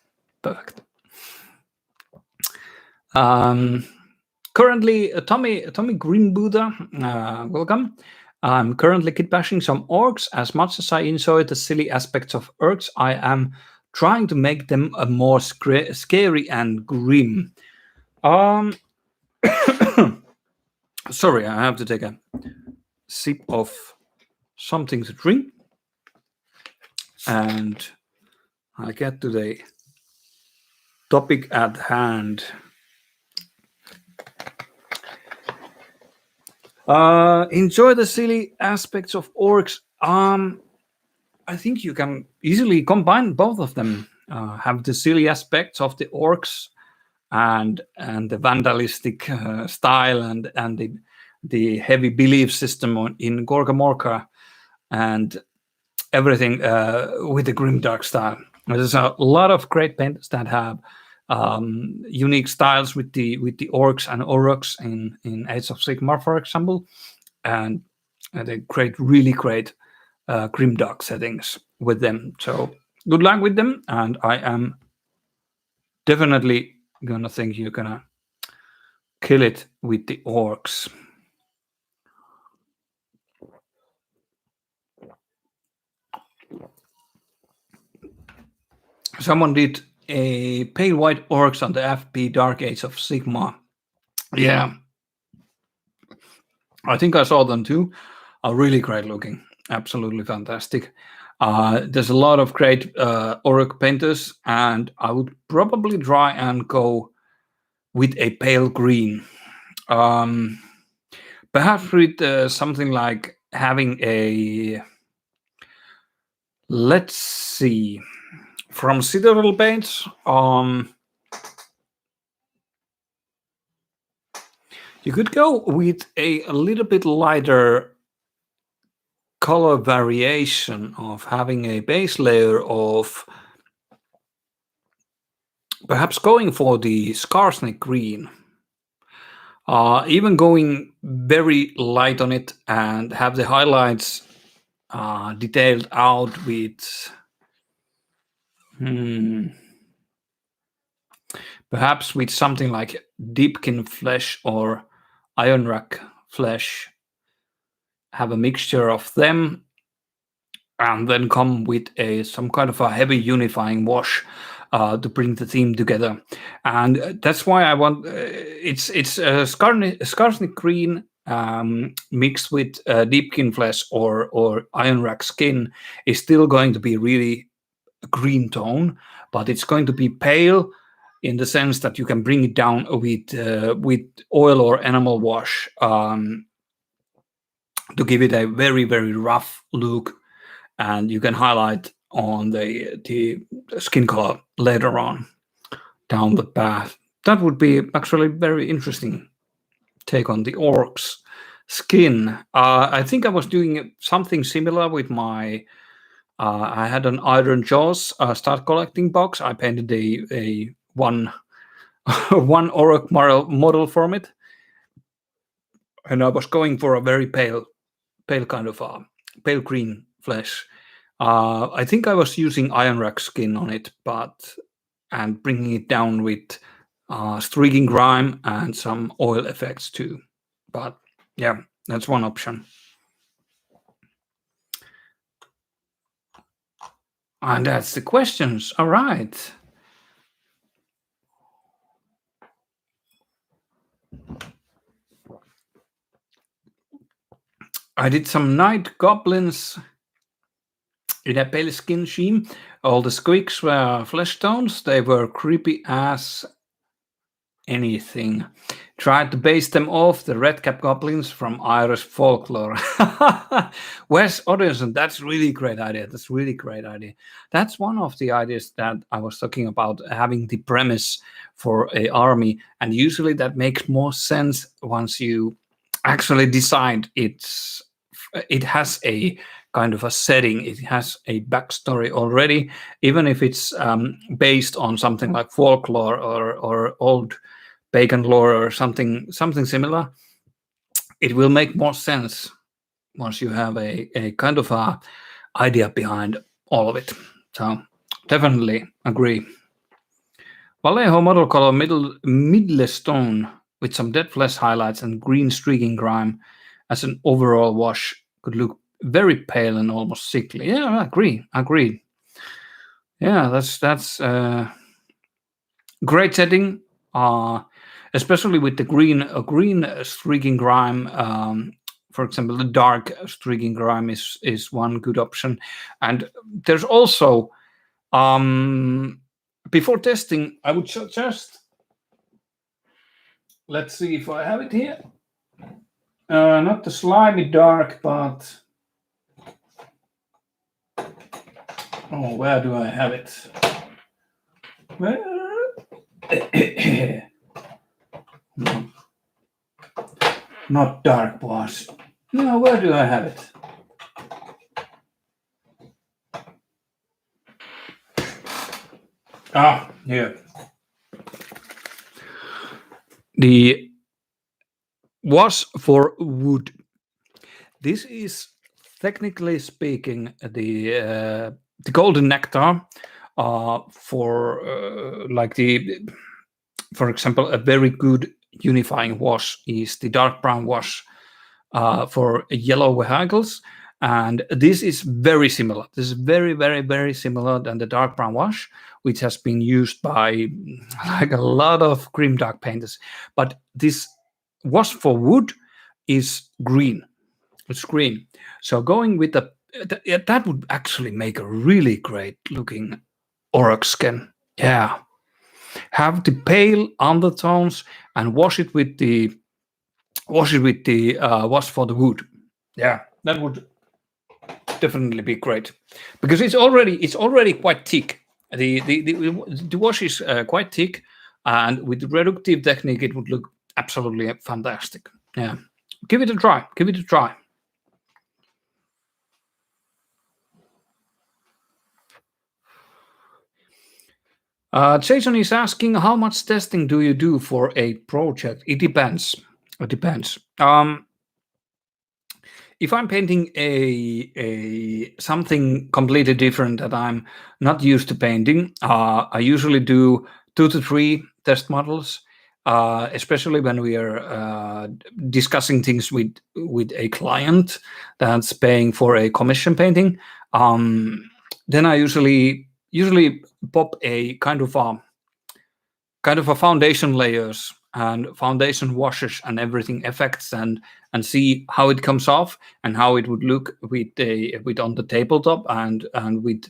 Currently, Tommy Green Buddha, welcome. I'm currently kit bashing some orcs. As much as I enjoy the silly aspects of orcs, I am trying to make them a more scary and grim. Sorry, I have to take a sip of something to drink, and I get to the topic at hand. Enjoy the silly aspects of orcs. I think you can easily combine both of them. Have the silly aspects of the orcs and the vandalistic style and the heavy belief system in Gorka Morka and everything with the grimdark style. There's a lot of great painters that have unique styles with the orcs and aurochs in Age of Sigmar, for example, and they create really great grimdark settings with them. So good luck with them, and I am definitely gonna think you're gonna kill it with the orcs. Someone did a pale white orcs on the FP Dark Age of Sigma. Yeah, I think I saw them too. Are really great looking, absolutely fantastic. There's a lot of great orc painters, and I would probably try and go with a pale green. Perhaps with something like having a, let's see, from Citadel paints. You could go with a little bit lighter color variation of having a base layer of perhaps going for the Skarsnik green. Even going very light on it and have the highlights detailed out with perhaps with something like Deepkin flesh or Ironrack flesh. Have a mixture of them and then come with some kind of a heavy unifying wash to bring the theme together. And that's why I want it's Skarsnik green mixed with Deepkin flesh or Ironrack skin is still going to be really a green tone, but it's going to be pale in the sense that you can bring it down with oil or enamel wash to give it a very, very rough look, and you can highlight on the skin color later on down the path. That would be actually very interesting take on the orc's skin. I think I was doing something similar with my. I had an Iron Jaws start collecting box. I painted a one one orc model from it, and I was going for a very pale kind of pale green flesh. I think I was using iron rack skin on it, and bringing it down with streaking grime and some oil effects too. But yeah, that's one option. And that's the questions. All right. I did some night goblins in a pale skin scheme. All the squeaks were flesh tones. They were creepy as anything. Tried to base them off the red cap goblins from Irish folklore. Wes Odinson, that's really great idea. That's really great idea. That's one of the ideas that I was talking about, having the premise for a army, and usually that makes more sense once you actually decide it has a kind of a setting, it has a backstory already, even if it's based on something like folklore or old pagan lore or something similar. It will make more sense once you have a kind of a idea behind all of it. So definitely agree. Vallejo model color middle stone with some dead flesh highlights and green streaking grime as an overall wash could look very pale and almost sickly. Yeah, I agree. Yeah, that's great setting. Especially with the green streaking grime. For example, the dark streaking grime is one good option, and there's also before testing, I would suggest. Let's see if I have it here. Not the slimy dark, but where do I have it? No. Not dark wash. No, where do I have it? Here. The wash for wood. This is technically speaking the golden nectar for for example, a very good unifying wash is the dark brown wash for yellow vehicles, and this is very similar. This is very, very, very similar than the dark brown wash, which has been used by like a lot of grimdark painters. But this wash for wood is green. It's green. So going with that would actually make a really great looking orc skin. Yeah. Have the pale undertones and wash it with the wash for the wood. Yeah, that would definitely be great because it's already quite thick. The wash is quite thick, and with the reductive technique, it would look absolutely fantastic. Yeah, give it a try. Give it a try. Jason is asking, how much testing do you do for a project? It depends. It depends. If I'm painting a something completely different that I'm not used to painting, I usually do 2 to 3 test models, especially when we are discussing things with a client that's paying for a commission painting. Then I usually pop a kind of a foundation layers and foundation washes and everything effects and see how it comes off and how it would look with on the tabletop and with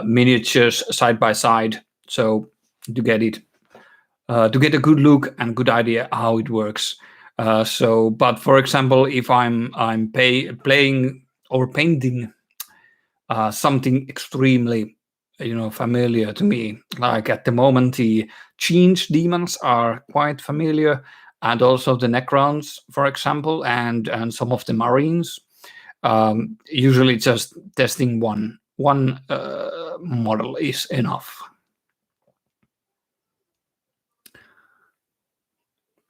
miniatures side by side. So to get it to get a good look and good idea how it works. But for example, if I'm playing or painting something extremely familiar to me, like at the moment the change demons are quite familiar, and also the necrons, for example, and some of the marines. Usually just testing one model is enough.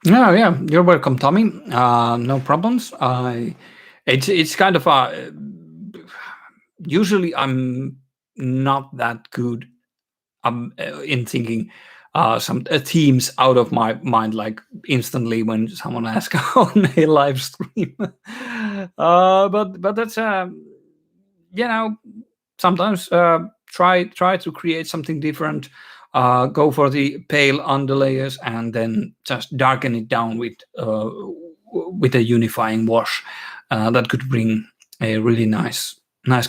Yeah, you're welcome, Tommy. No problems. It's kind of a. Usually, I'm not that good in thinking some themes out of my mind, like instantly when someone asks on a live stream. But that's sometimes try to create something different. Go for the pale underlayers and then just darken it down with a unifying wash. That could bring a really nice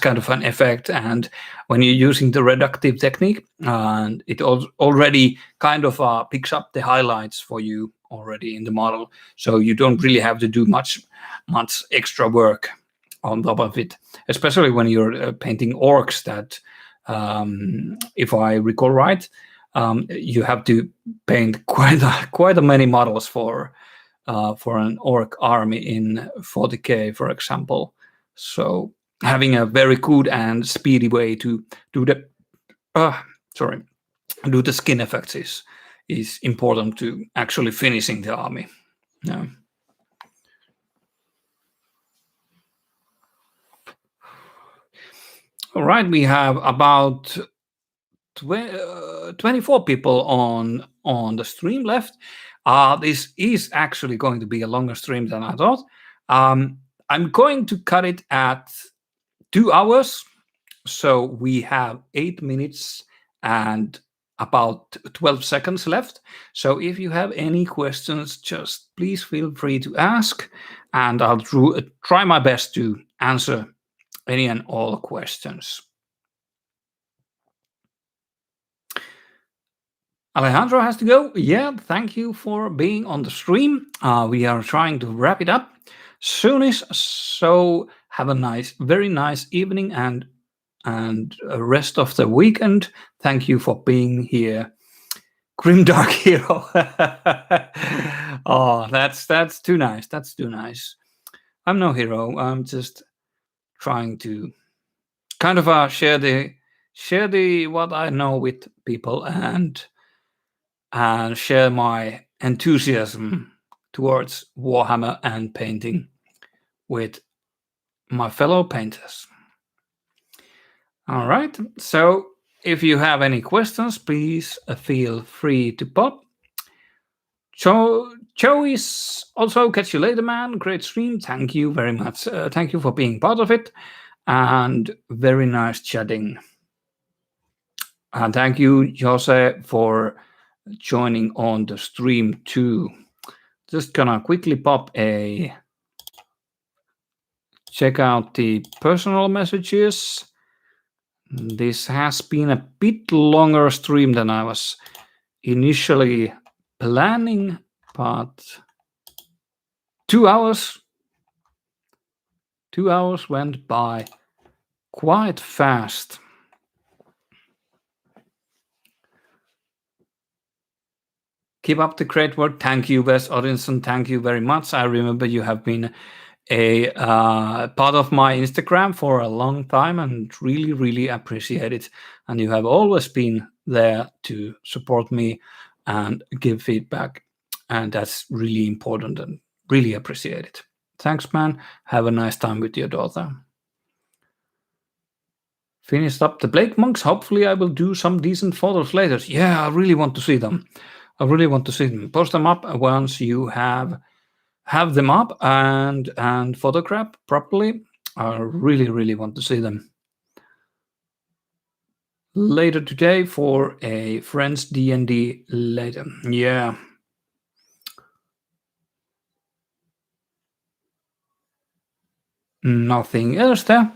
kind of an effect. And when you're using the reductive technique, and it already kind of picks up the highlights for you already in the model, so you don't really have to do much extra work on top of it, especially when you're painting orcs that, if I recall right, you have to paint quite a many models for an orc army in 40k, for example. So having a very good and speedy way to do the sorry do the skin effects is important to actually finishing the army. Yeah. All right, we have about 24 people on the stream left. This is actually going to be a longer stream than I thought. I'm going to cut it at 2 hours, so we have 8 minutes and about 12 seconds left. So if you have any questions, just please feel free to ask, and I'll try my best to answer any and all questions. Alejandro has to go. Yeah, thank you for being on the stream. We are trying to wrap it up soonish. So have a very nice evening and rest of the weekend. Thank you for being here, Grimdark Hero. Oh, that's too nice. That's too nice. I'm no hero. I'm just trying to kind of share the what I know with people and share my enthusiasm towards Warhammer and painting with my fellow painters. All right. So if you have any questions, please feel free to pop. Joe is also catch you later, man. Great stream. Thank you very much. Thank you for being part of it. And very nice chatting. And thank you, Jose, for joining on the stream too. Just gonna quickly pop check out the personal messages. This has been a bit longer stream than I was initially planning, but 2 hours went by quite fast. Keep up the great work. Thank you, Wes Odinson. Thank you very much. I remember you have been a part of my Instagram for a long time and really appreciate it. And you have always been there to support me and give feedback. And that's really important and really appreciate it. Thanks, man. Have a nice time with your daughter. Finished up the Blake monks. Hopefully I will do some decent photos later. Yeah, I really want to see them. Post them up once you have them up and photograph properly. I really want to see them later today for a friends D&D later. Yeah. Nothing else there.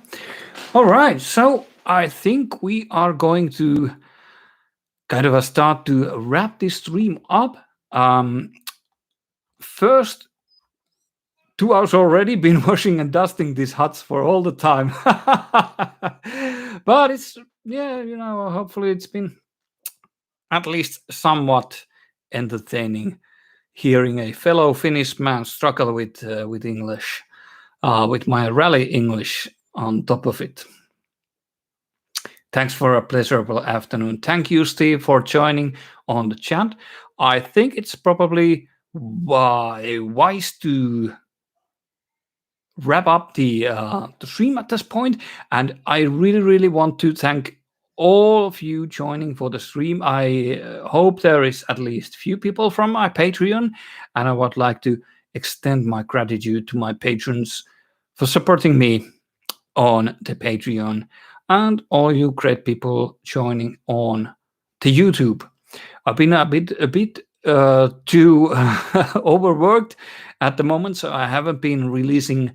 All right, so I think we are going to kind of start to wrap this stream up. First 2 hours already, been washing and dusting these huts for all the time. But it's, hopefully it's been at least somewhat entertaining hearing a fellow Finnish man struggle with English, with my rally English on top of it. Thanks for a pleasurable afternoon. Thank you, Steve, for joining on the chat. I think it's probably wise to wrap up the stream at this point, and I really want to thank all of you joining for the stream. I hope there is at least few people from my Patreon, and I would like to extend my gratitude to my patrons for supporting me on the Patreon, and all you great people joining on the YouTube. I've been a bit too overworked at the moment, so I haven't been releasing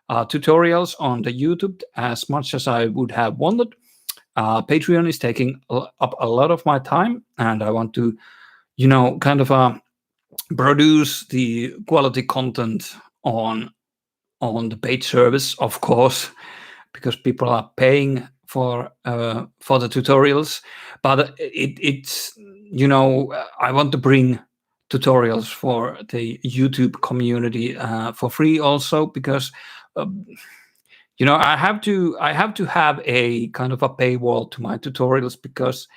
tutorials on the YouTube as much as I would have wanted. Patreon is taking up a lot of my time, and I want to, kind of produce the quality content on the paid service, of course, because people are paying for the tutorials. But it's I want to bring tutorials for the YouTube community for free also, because I have to have a kind of a paywall to my tutorials, because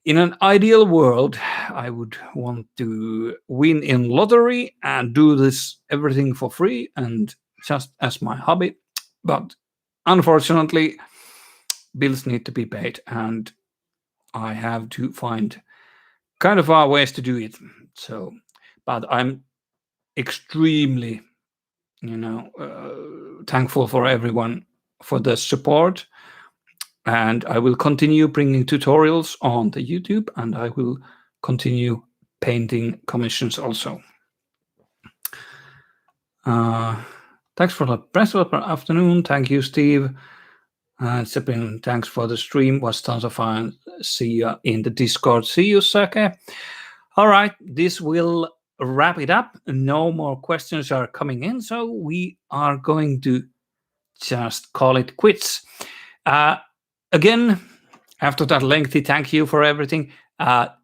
in an ideal world I would want to win in lottery and do this everything for free and just as my hobby. But unfortunately, bills need to be paid, and I have to find kind of ways to do it. So, but I'm extremely, thankful for everyone for the support, and I will continue bringing tutorials on the YouTube, and I will continue painting commissions also. Thanks for the pleasurable afternoon. Thank you, Steve. Zeppelin, thanks for the stream. Was tons of fun. See you in the Discord. See you, Sake. All right, this will wrap it up. No more questions are coming in, so we are going to just call it quits. Again, after that lengthy thank you for everything,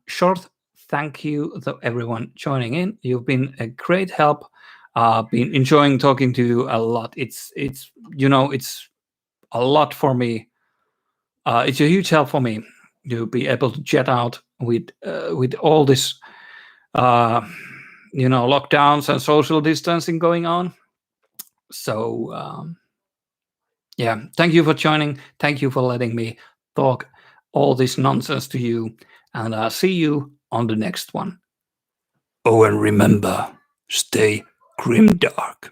short thank you to everyone joining in. You've been a great help. Been enjoying talking to you a lot. It's a lot for me. It's a huge help for me to be able to chat out with all this lockdowns and social distancing going on. So thank you for joining. Thank you for letting me talk all this nonsense to you, and I'll see you on the next one. Oh, and remember, stay grimdark.